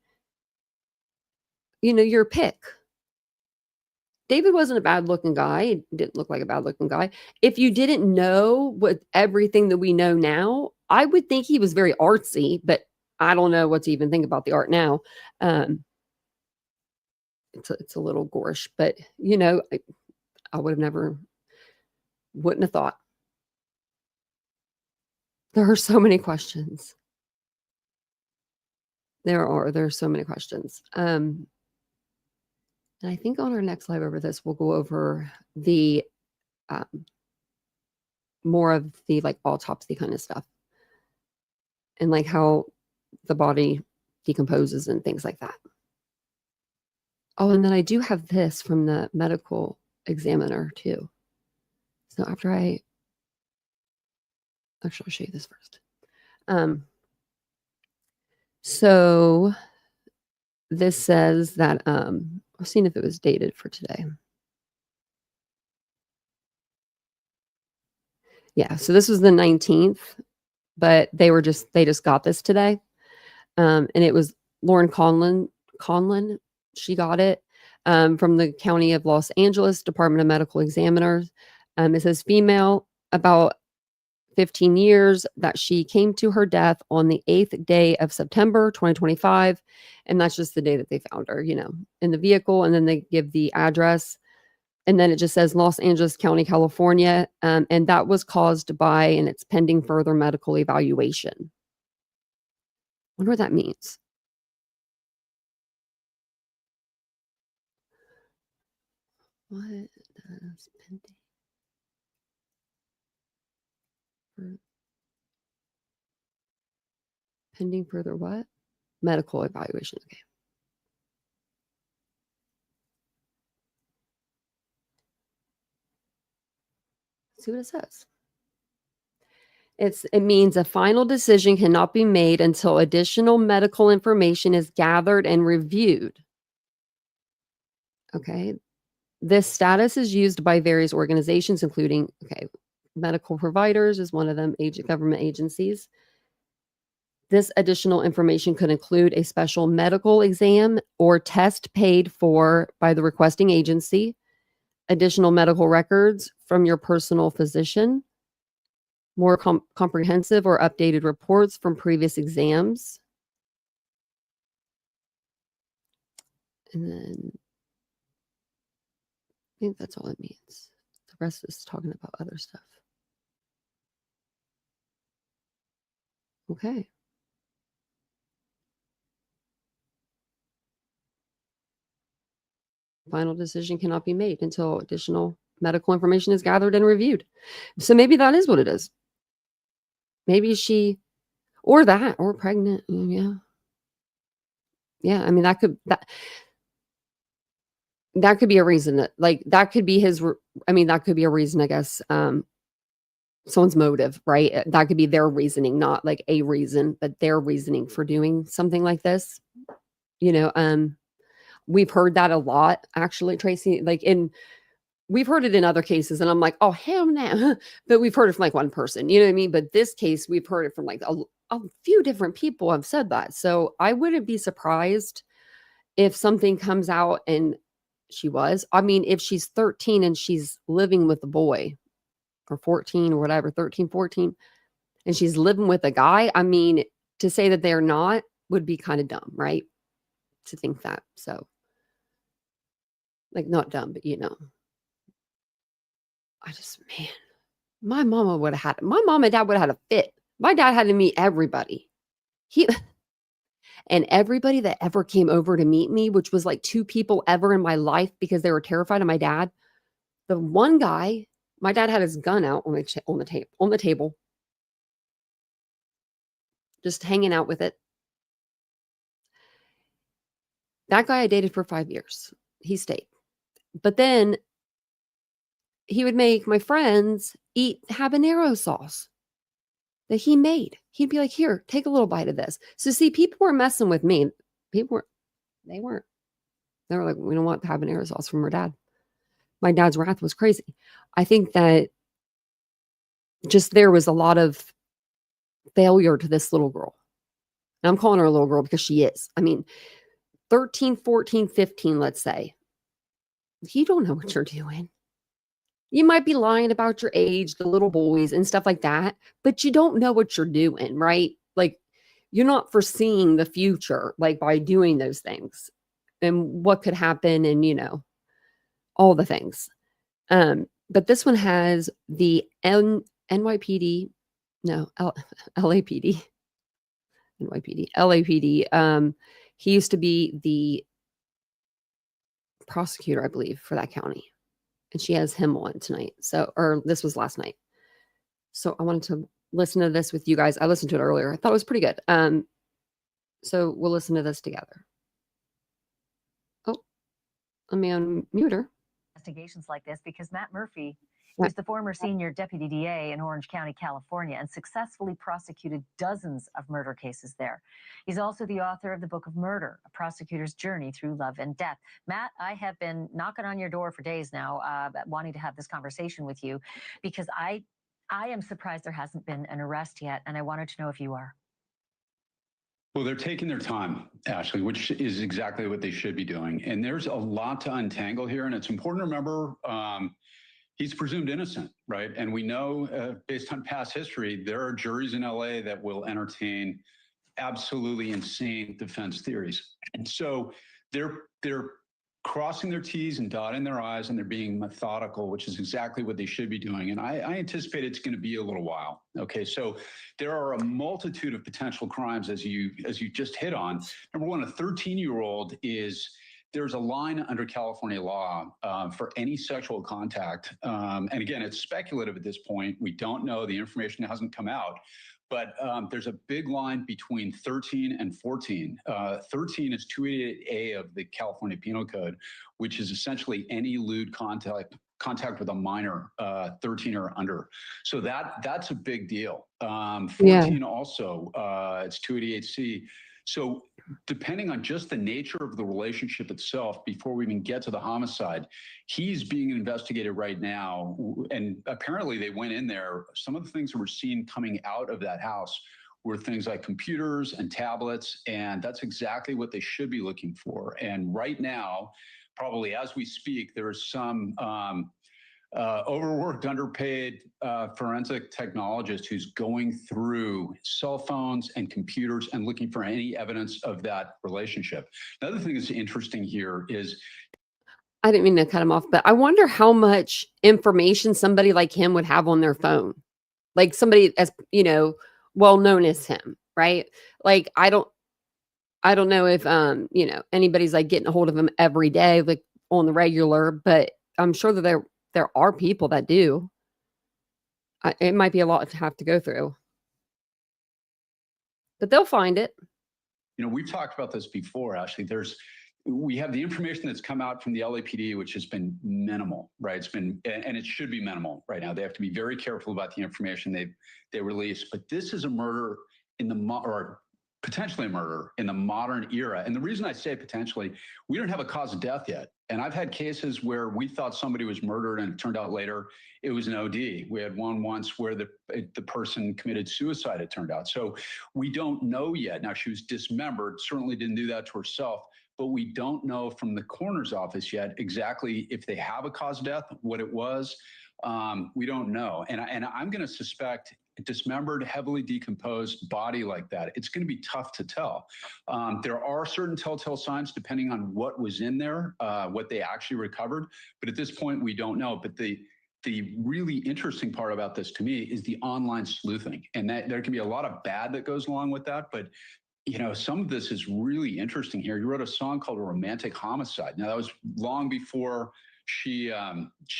you know, your pick. David wasn't a bad looking guy. He didn't look like a bad looking guy. If you didn't know what everything that we know now, I would think he was very artsy, but I don't know what to even think about the art now. It's a little gorish, but you know, I would have never, wouldn't have thought. There are so many questions. There's so many questions. And I think on our next live over this, we'll go over the more of the like autopsy kind of stuff and like how the body decomposes and things like that. Oh, and then I do have this from the medical examiner too. So after actually, I'll show you this first. So this says that, I've seen if it was dated for today. Yeah, so this was the 19th, but they just got this today. And it was Lauren Conlon. She got it from the County of Los Angeles Department of Medical Examiners. It says female, about 15 years, that she came to her death on the 8th day of September 2025. And that's just the day that they found her, you know, in the vehicle. And then they give the address. And then it just says Los Angeles County, California. And that was caused by, and it's pending further medical evaluation. Wonder what that means. What does pending further what? Medical evaluation. Okay. See what it says. It means a final decision cannot be made until additional medical information is gathered and reviewed. Okay. This status is used by various organizations, including, medical providers is one of them, government agencies. This additional information could include a special medical exam or test paid for by the requesting agency, additional medical records from your personal physician, more comprehensive or updated reports from previous exams. And then I think that's all it means. The rest is talking about other stuff. Okay. Final decision cannot be made until additional medical information is gathered and reviewed. So maybe that is what it is. Maybe she, or pregnant. Yeah. Yeah. I mean, that could be a reason that could be that could be a reason, I guess, someone's motive, right? That could be their reasoning, not like a reason, but their reasoning for doing something like this. You know, we've heard that a lot, actually, Tracy, we've heard it in other cases, and I'm like, oh, hell no. But we've heard it from like one person, you know what I mean? But this case, we've heard it from like a few different people have said that. So I wouldn't be surprised if something comes out and if she's 13 and she's living with a boy, or 14 or whatever, 13, 14, and she's living with a guy, I mean, to say that they're not would be kind of dumb, right? To think that. So, like, not dumb, but you know. My mom and dad would have had a fit. My dad had to meet everybody. And everybody that ever came over to meet me, which was like 2 people ever in my life because they were terrified of my dad. The one guy, my dad had his gun out on the table, just hanging out with it. That guy I dated for 5 years. He stayed. But then he would make my friends eat habanero sauce that he made. He'd be like, here, take a little bite of this. So see, people were messing with me. They weren't. They were like, we don't want habanero sauce from our dad. My dad's wrath was crazy. I think that just there was a lot of failure to this little girl. And I'm calling her a little girl because she is. I mean, 13, 14, 15, let's say. You don't know what you're doing. You might be lying about your age, the little boys and stuff like that, but you don't know what you're doing, right? Like, you're not foreseeing the future, like, by doing those things and what could happen and, all the things. But this one has the NYPD, no, LAPD, NYPD, LAPD. He used to be the prosecutor, I believe, for that county. And she has him on tonight. Or this was last night. So I wanted to listen to this with you guys. I listened to it earlier. I thought it was pretty good. So we'll listen to this together. Oh, let me unmute her. Investigations like this because Matt Murphy was the former senior deputy DA in Orange County, California, and successfully prosecuted dozens of murder cases there. He's also the author of the Book of Murder, A Prosecutor's Journey Through Love and Death. Matt, I have been knocking on your door for days now, wanting to have this conversation with you because I am surprised there hasn't been an arrest yet, and I wanted to know if you are. Well, they're taking their time, Ashley, which is exactly what they should be doing. And there's a lot to untangle here. And it's important to remember he's presumed innocent, right? And we know, based on past history, there are juries in LA that will entertain absolutely insane defense theories. And so they're crossing their T's and dotting their I's, and they're being methodical, which is exactly what they should be doing. And I anticipate it's going to be a little while. Okay, so there are a multitude of potential crimes, as you just hit on. Number one, a 13-year-old there's a line under California law for any sexual contact. And again, it's speculative at this point. We don't know. The information hasn't come out. But there's a big line between 13 and 14. 13 is 288A of the California Penal Code, which is essentially any lewd contact with a minor, 13 or under. So that's a big deal. 14 also, it's 288C. So depending on just the nature of the relationship itself, before we even get to the homicide, he's being investigated right now. And apparently they went in there. Some of the things that we're seeing coming out of that house were things like computers and tablets. And that's exactly what they should be looking for. And right now, probably as we speak, there is some overworked, underpaid forensic technologist who's going through cell phones and computers and looking for any evidence of that relationship. Another thing that's interesting here is, I didn't mean to cut him off, but I wonder how much information somebody like him would have on their phone. Like somebody as, well known as him, right? Like, I don't know if, anybody's like getting a hold of him every day, like on the regular, but I'm sure that there are people that do. It might be a lot to have to go through, but they'll find it. We've talked about this before, Ashley. We have the information that's come out from the LAPD, which has been minimal, right? And it should be minimal right now. They have to be very careful about the information they release. But this is a murder or potentially a murder in the modern era. And the reason I say potentially, we don't have a cause of death yet. And I've had cases where we thought somebody was murdered and it turned out later it was an OD. We had one once where the person committed suicide, it turned out. So we don't know yet. Now, she was dismembered, certainly didn't do that to herself, but we don't know from the coroner's office yet exactly if they have a cause of death, what it was. We don't know. And I'm going to suspect a dismembered, heavily decomposed body like that, it's going to be tough to tell. There are certain telltale signs depending on what was in there, what they actually recovered. But at this point, we don't know. But the really interesting part about this to me is the online sleuthing. And that there can be a lot of bad that goes along with that. But some of this is really interesting here. You wrote a song called A Romantic Homicide. Now, that was long before she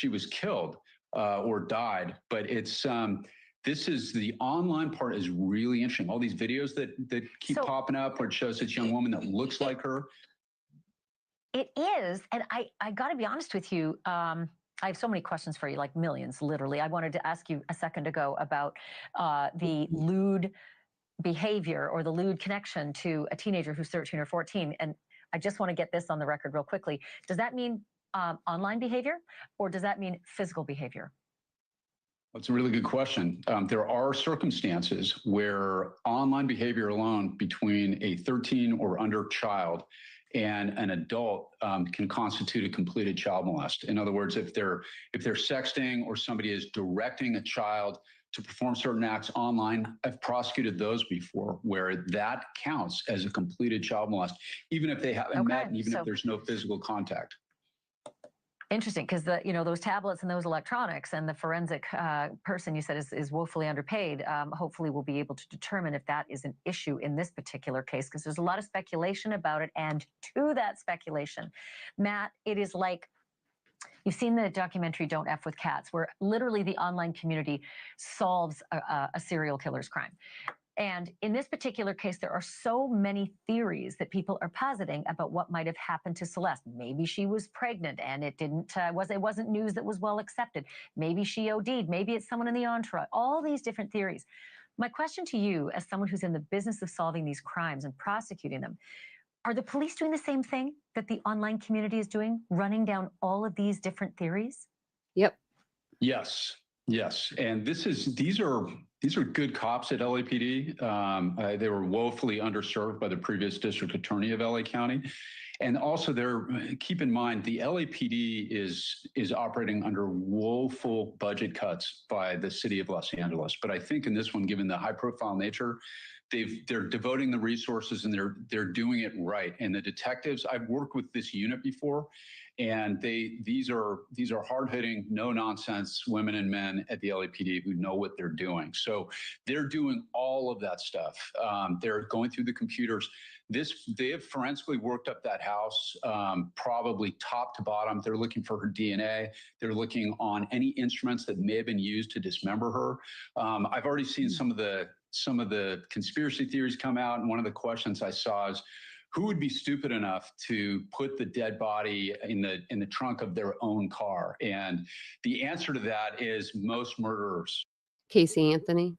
was killed or died. But it's this is the online part is really interesting. All these videos that keep popping up where it shows this young woman that looks like her. It is. And I got to be honest with you. I have so many questions for you, like millions, literally. I wanted to ask you a second ago about the lewd behavior or the lewd connection to a teenager who's 13 or 14. And I just want to get this on the record real quickly. Does that mean online behavior or does that mean physical behavior? That's a really good question. There are circumstances where online behavior alone between a 13 or under child and an adult can constitute a completed child molest. In other words, if they're sexting or somebody is directing a child to perform certain acts online, I've prosecuted those before, where that counts as a completed child molest, even if they haven't met, and even if there's no physical contact. Interesting, because those tablets and those electronics and the forensic person you said is woefully underpaid. Hopefully, we'll be able to determine if that is an issue in this particular case, because there's a lot of speculation about it. And to that speculation, Matt, it is like you've seen the documentary "Don't F with Cats," where literally the online community solves a serial killer's crime. And in this particular case, there are so many theories that people are positing about what might have happened to Celeste. Maybe she was pregnant and it wasn't news that was well accepted. Maybe she OD'd. Maybe it's someone in the entourage. All these different theories. My question to you, as someone who's in the business of solving these crimes and prosecuting them, are the police doing the same thing that the online community is doing, running down all of these different theories? Yep. Yes. And these are good cops at LAPD. They were woefully underserved by the previous district attorney of LA County. And also keep in mind, the LAPD is operating under woeful budget cuts by the city of Los Angeles. But I think in this one, given the high profile nature, they're devoting the resources and they're doing it right. And the detectives, I've worked with this unit before, and these are hard-hitting, no-nonsense women and men at the LAPD who know what they're doing. So they're doing all of that stuff. They're going through the computers. They have forensically worked up that house, probably top to bottom. They're looking for her DNA. They're looking on any instruments that may have been used to dismember her. I've already seen some of the conspiracy theories come out, and one of the questions I saw is, who would be stupid enough to put the dead body in the trunk of their own car? And the answer to that is most murderers. Casey Anthony.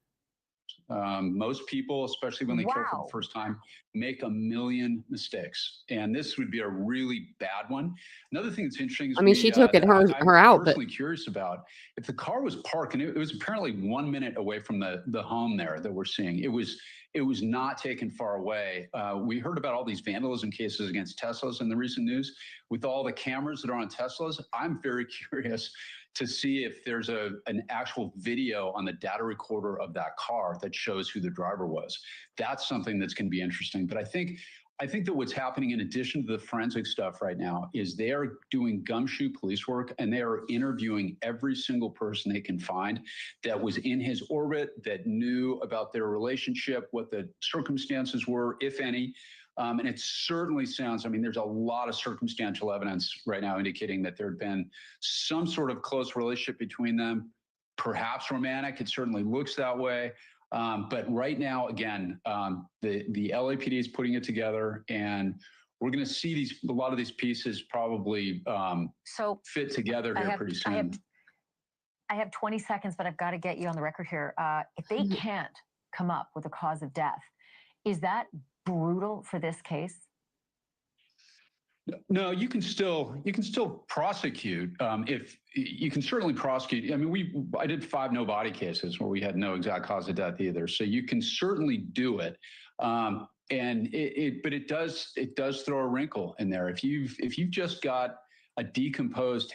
Most people, especially when they kill for the first time, make a million mistakes. And this would be a really bad one. Another thing that's interesting is, I mean, she took it her out. I'm personally curious about if the car was parked, and it was apparently 1 minute away from the home there that we're seeing. It was not taken far away. We heard about all these vandalism cases against Teslas in the recent news. With all the cameras that are on Teslas, I'm very curious to see if there's an actual video on the data recorder of that car that shows who the driver was. That's something that's going to be interesting. But I think that what's happening in addition to the forensic stuff right now is they are doing gumshoe police work, and they are interviewing every single person they can find that was in his orbit, that knew about their relationship, what the circumstances were, if any. And it certainly sounds, I mean, there's a lot of circumstantial evidence right now indicating that there had been some sort of close relationship between them, perhaps romantic. It certainly looks that way. But right now, again, the LAPD is putting it together, and we're going to see a lot of these pieces probably fit together here pretty soon. I have 20 seconds, but I've got to get you on the record here. If they can't come up with a cause of death, is that brutal for this case? No, you can still prosecute. If you can certainly prosecute. I mean, I did 5 no body cases where we had no exact cause of death either. So you can certainly do it. But it does throw a wrinkle in there. If you've just got a decomposed,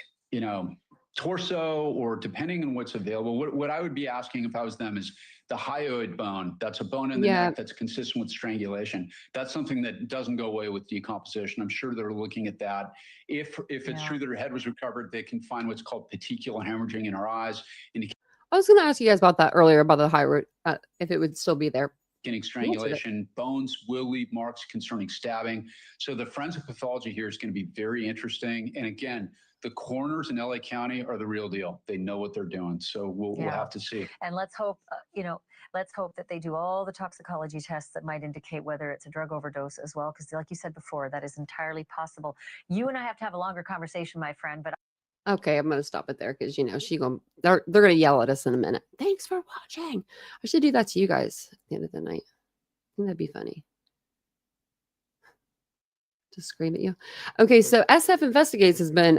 torso, or depending on what's available, what I would be asking if I was them is the hyoid bone. That's a bone in the neck that's consistent with strangulation. That's something that doesn't go away with decomposition. I'm sure they're looking at that. If it's true that her head was recovered, they can find what's called petechial hemorrhaging in her eyes. I was going to ask you guys about that earlier, about the hyoid, if it would still be there. Strangulation. Bones will leave marks concerning stabbing. So the forensic pathology here is going to be very interesting. And again, the coroners in LA County are the real deal. They know what they're doing. So we'll have to see. And let's hope, let's hope that they do all the toxicology tests that might indicate whether it's a drug overdose as well. Because like you said before, that is entirely possible. You and I have to have a longer conversation, my friend. But okay, I'm going to stop it there because, they're going to yell at us in a minute. Thanks for watching. I should do that to you guys at the end of the night. I think that'd be funny. To scream at you. Okay, so SF Investigates has been,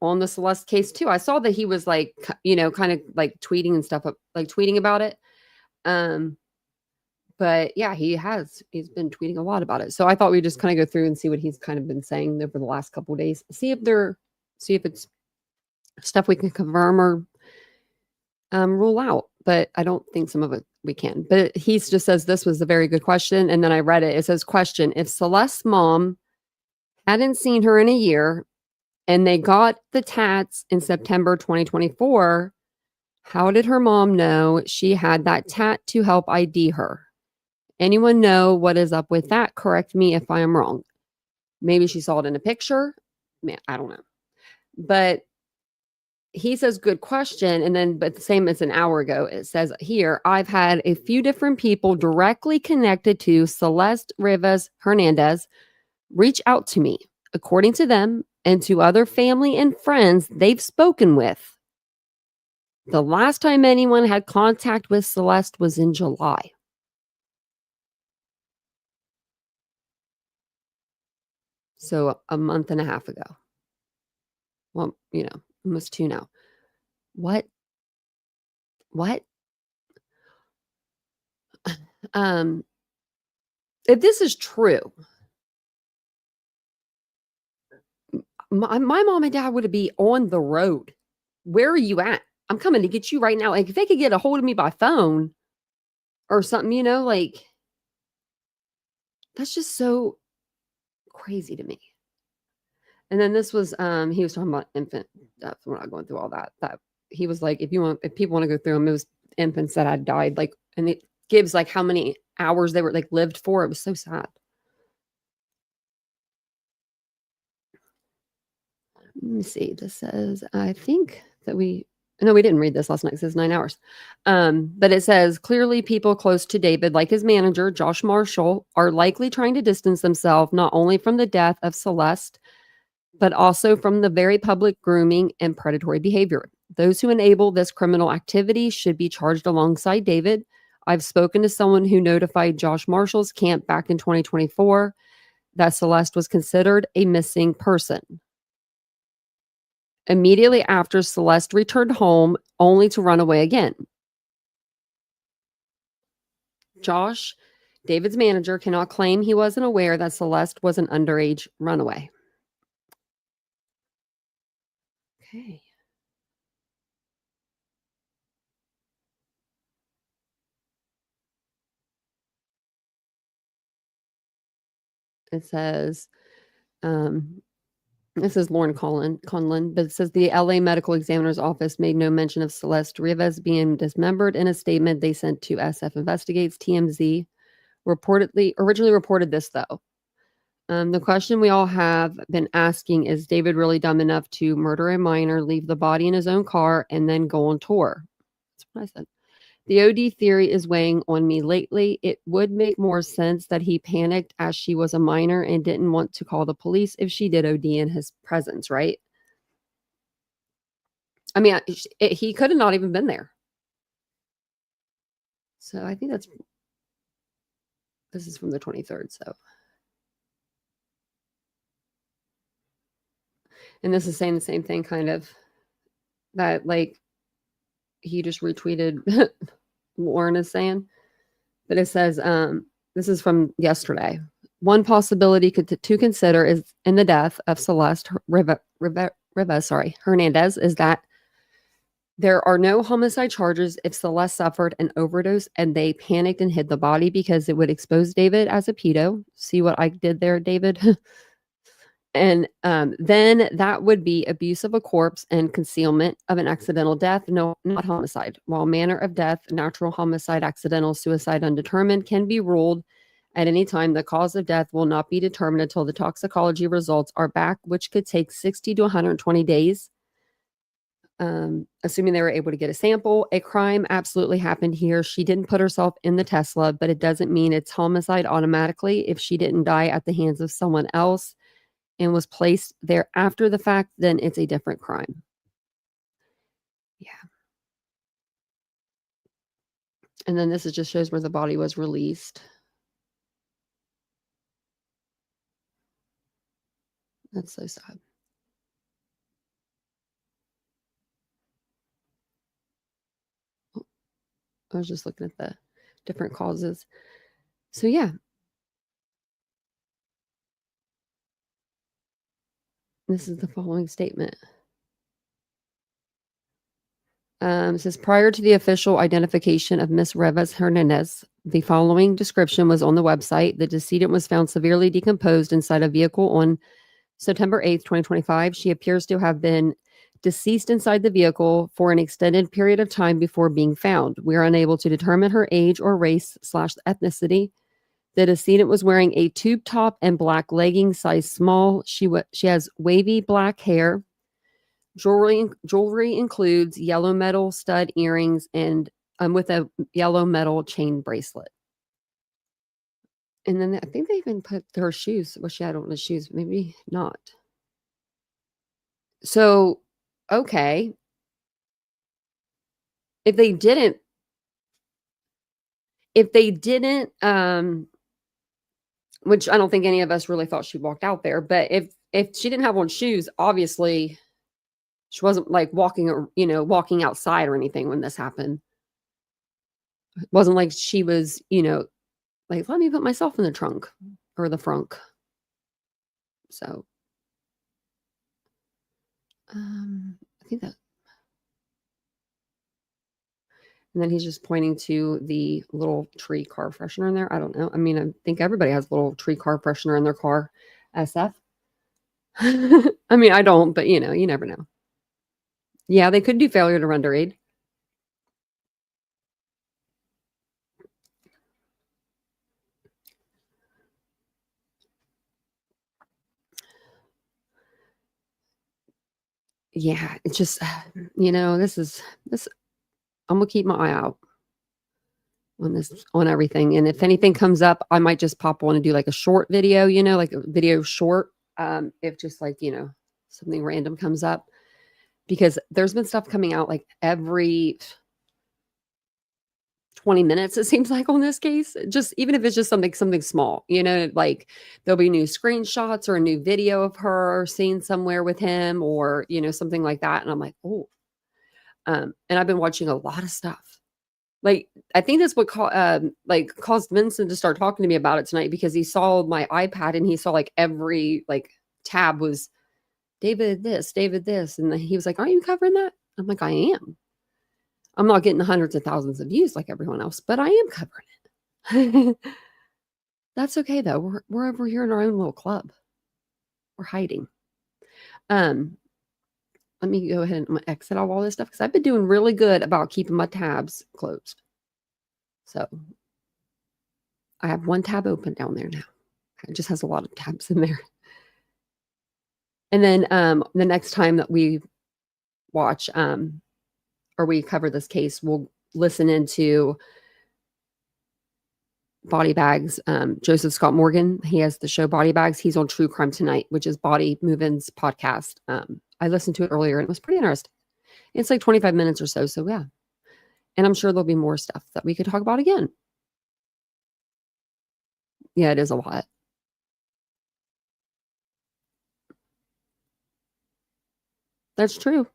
on the Celeste case too. I saw that he was like, kind of like tweeting and stuff, like tweeting about it. But yeah, he's been tweeting a lot about it. So I thought we'd just kind of go through and see what he's kind of been saying over the last couple of days. See if it's stuff we can confirm or rule out. But I don't think some of it we can. But he just says this was a very good question. And then I read it. It says, question, if Celeste's mom hadn't seen her in a year and they got the tats in September 2024, how did her mom know she had that tat to help ID her? Anyone know what is up with that? Correct me if I am wrong. Maybe she saw it in a picture. Man, I don't know. But he says, good question. And then, but the same as an hour ago, it says here, I've had a few different people directly connected to Celeste Rivas Hernandez reach out to me. According to them and to other family and friends they've spoken with, the last time anyone had contact with Celeste was in July. So a month and a half ago. Well, almost 2 now. What? If this is true, my mom and dad would be on the road. Where are you at? I'm coming to get you right now. Like if they could get a hold of me by phone or something, like that's just so crazy to me. And then this was he was talking about infant death. We're not going through all that. That he was like, if people want to go through them, it was infants that had died, like, and it gives like how many hours they were like lived for. It was so sad. Let me see. This says, I think that we didn't read this last night. It says 9 hours. But it says clearly people close to David, like his manager, Josh Marshall, are likely trying to distance themselves not only from the death of Celeste, but also from the very public grooming and predatory behavior. Those who enable this criminal activity should be charged alongside David. I've spoken to someone who notified Josh Marshall's camp back in 2024 that Celeste was considered a missing person. Immediately after, Celeste returned home only to run away again. Josh, David's manager, cannot claim he wasn't aware that Celeste was an underage runaway. Okay. It says, this is Lauren Conlon, but it says the LA Medical Examiner's Office made no mention of Celeste Rivas being dismembered. In a statement they sent to SF Investigates. TMZ originally reported this, though. The question we all have been asking is David really dumb enough to murder a minor, leave the body in his own car, and then go on tour? That's what I said. The OD theory is weighing on me lately. It would make more sense that he panicked as she was a minor and didn't want to call the police if she did OD in his presence, right? I mean, he could have not even been there. So I think this is from the 23rd, so. And this is saying the same thing, kind of, that like he just retweeted Lauren is saying. But it says, this is from yesterday. One possibility to consider is in the death of Celeste Hernandez is that there are no homicide charges if Celeste suffered an overdose and they panicked and hid the body because it would expose David as a pedo. See what I did there, David? And then that would be abuse of a corpse and concealment of an accidental death, no, not homicide. While manner of death, natural homicide, accidental suicide, undetermined, can be ruled at any time. The cause of death will not be determined until the toxicology results are back, which could take 60 to 120 days. Assuming they were able to get a sample. A crime absolutely happened here. She didn't put herself in the Tesla, but it doesn't mean it's homicide automatically. If she didn't die at the hands of someone else and was placed there after the fact, then it's a different crime. Yeah. And then this just shows where the body was released. That's so sad. I was just looking at the different causes. So yeah. This is the following statement. It says, prior to the official identification of Miss Rivas Hernandez, the following description was on the website. The decedent was found severely decomposed inside a vehicle on September 8th, 2025. She appears to have been deceased inside the vehicle for an extended period of time before being found. We are unable to determine her age or race/ethnicity. The decedent was wearing a tube top and black leggings, size small. She has wavy black hair. Jewelry includes yellow metal stud earrings and with a yellow metal chain bracelet. And then I think they even put her shoes. Well, she had on the shoes, maybe not. So, okay. If they didn't, which I don't think any of us really thought she walked out there, but if she didn't have on shoes, obviously she wasn't like walking outside or anything when this happened. It wasn't like she was, like, let me put myself in the trunk or the frunk. So, I think that. And then he's just pointing to the little tree car freshener in there. I don't know. I mean, I think everybody has a little tree car freshener in their car. SF. I mean, I don't, but you never know. Yeah, they could do failure to render aid. Yeah, it's just, this. I'm gonna keep my eye out on everything. And if anything comes up, I might just pop on and do like a short video, like a video short. If just like, something random comes up, because there's been stuff coming out like every 20 minutes, it seems like, on this case. Just even if it's just something small, like there'll be new screenshots or a new video of her seen somewhere with him, or something like that. And I'm like, oh. And I've been watching a lot of stuff. Like, I think that's what caused Vincent to start talking to me about it tonight, because he saw my iPad and he saw like every tab was David this, and he was like, "Aren't you covering that?" I'm like, "I am. I'm not getting hundreds of thousands of views like everyone else, but I am covering it." That's okay though. We're over here in our own little club. We're hiding. Let me go ahead and exit all this stuff, because I've been doing really good about keeping my tabs closed. So I have one tab open down there now. It just has a lot of tabs in there. And then the next time that we watch or we cover this case, we'll listen into Body Bags. Joseph Scott Morgan, he has the show Body Bags. He's on True Crime Tonight, which is Body Move-In's podcast. I listened to it earlier and it was pretty interesting. It's like 25 minutes or so. So yeah. And I'm sure there'll be more stuff that we could talk about again. Yeah, it is a lot. That's true.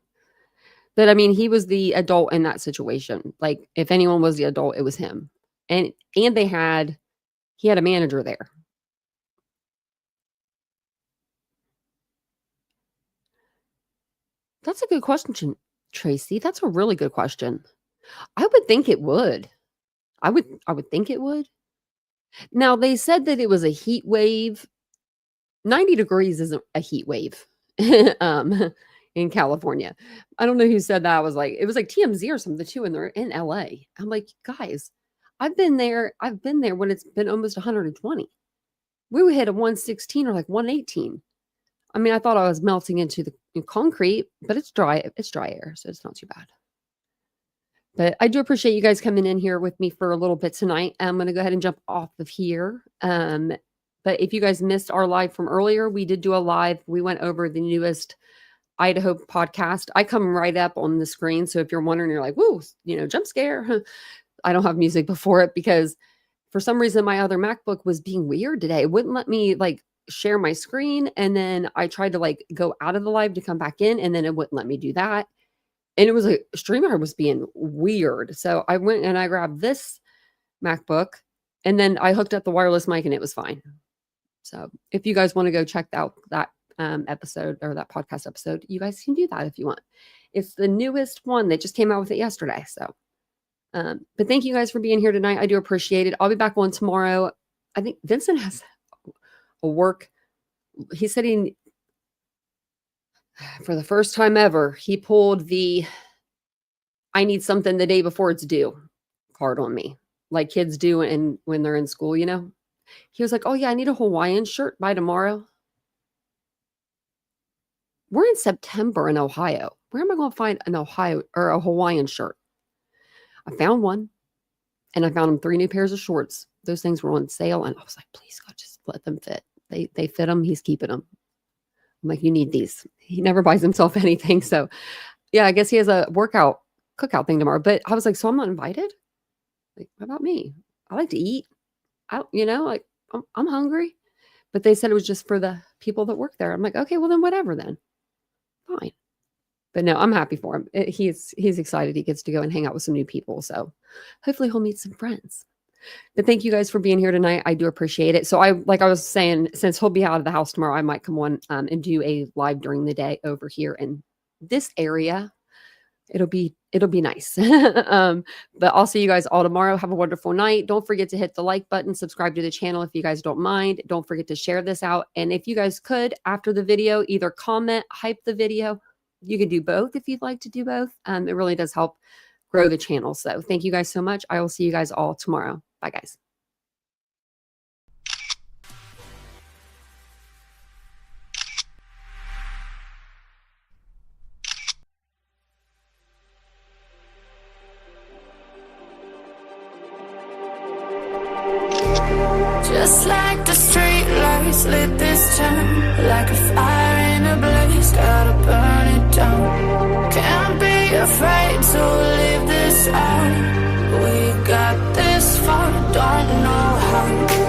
But I mean, he was the adult in that situation. Like, if anyone was the adult, it was him. And he had a manager there. That's a good question, Tracy. That's a really good question. I would think it would. I would think it would. Now, they said that it was a heat wave. 90 degrees isn't a heat wave in California. I don't know who said that. It was like TMZ or something too, and they're in LA. I'm like, guys, I've been there when it's been almost 120. We would hit a 116 or like 118. I mean, I thought I was melting into the concrete, but it's dry air, so it's not too bad. But I do appreciate you guys coming in here with me for a little bit tonight. I'm going to go ahead and jump off of here. But if you guys missed our live from earlier, we did do a live. We went over the newest Idaho podcast. I come right up on the screen. So if you're wondering, you're like, whoa, jump scare. I don't have music before it because for some reason my other MacBook was being weird today. It wouldn't let me share my screen. And then I tried to go out of the live to come back in, and then it wouldn't let me do that. and it was a StreamYard was being weird. So I went and I grabbed this MacBook, and then I hooked up the wireless mic and it was fine. So if you guys want to go check out that episode or that podcast episode, you guys can do that if you want. It's the newest one. They just came out with it yesterday. So, but thank you guys for being here tonight. I do appreciate it. I'll be back on tomorrow. I think Vincent has a work. He said for the first time ever, he pulled the I need something the day before it's due card on me, like kids do when they're in school, you know? He was like, oh yeah, I need a Hawaiian shirt by tomorrow. We're in September in Ohio. Where am I going to find an Ohio or a Hawaiian shirt? I found one, and I found him 3 new pairs of shorts. Those things were on sale, and I was like, please God, just let them fit. They fit him. He's keeping them. I'm like, you need these. He never buys himself anything. So yeah, I guess he has a cookout thing tomorrow. But I was like, so I'm not invited? Like, what about me? I like to eat. I'm hungry. But they said it was just for the people that work there. I'm like, okay, well then whatever then. Fine. But no, I'm happy for him. He's excited. He gets to go and hang out with some new people. So hopefully he'll meet some friends. But thank you guys for being here tonight. I do appreciate it. So like I was saying, since he'll be out of the house tomorrow, I might come on and do a live during the day over here in this area. It'll be nice. But I'll see you guys all tomorrow. Have a wonderful night. Don't forget to hit the like button, subscribe to the channel if you guys don't mind. Don't forget to share this out. And if you guys could, after the video, either comment, hype the video. You can do both if you'd like to do both. It really does help grow the channel. So thank you guys so much. I will see you guys all tomorrow. Bye, guys. Just like the street lights lit this town, like a fire in a blaze, gotta burn it down. Can't be afraid to leave this out. We got this far, don't know how.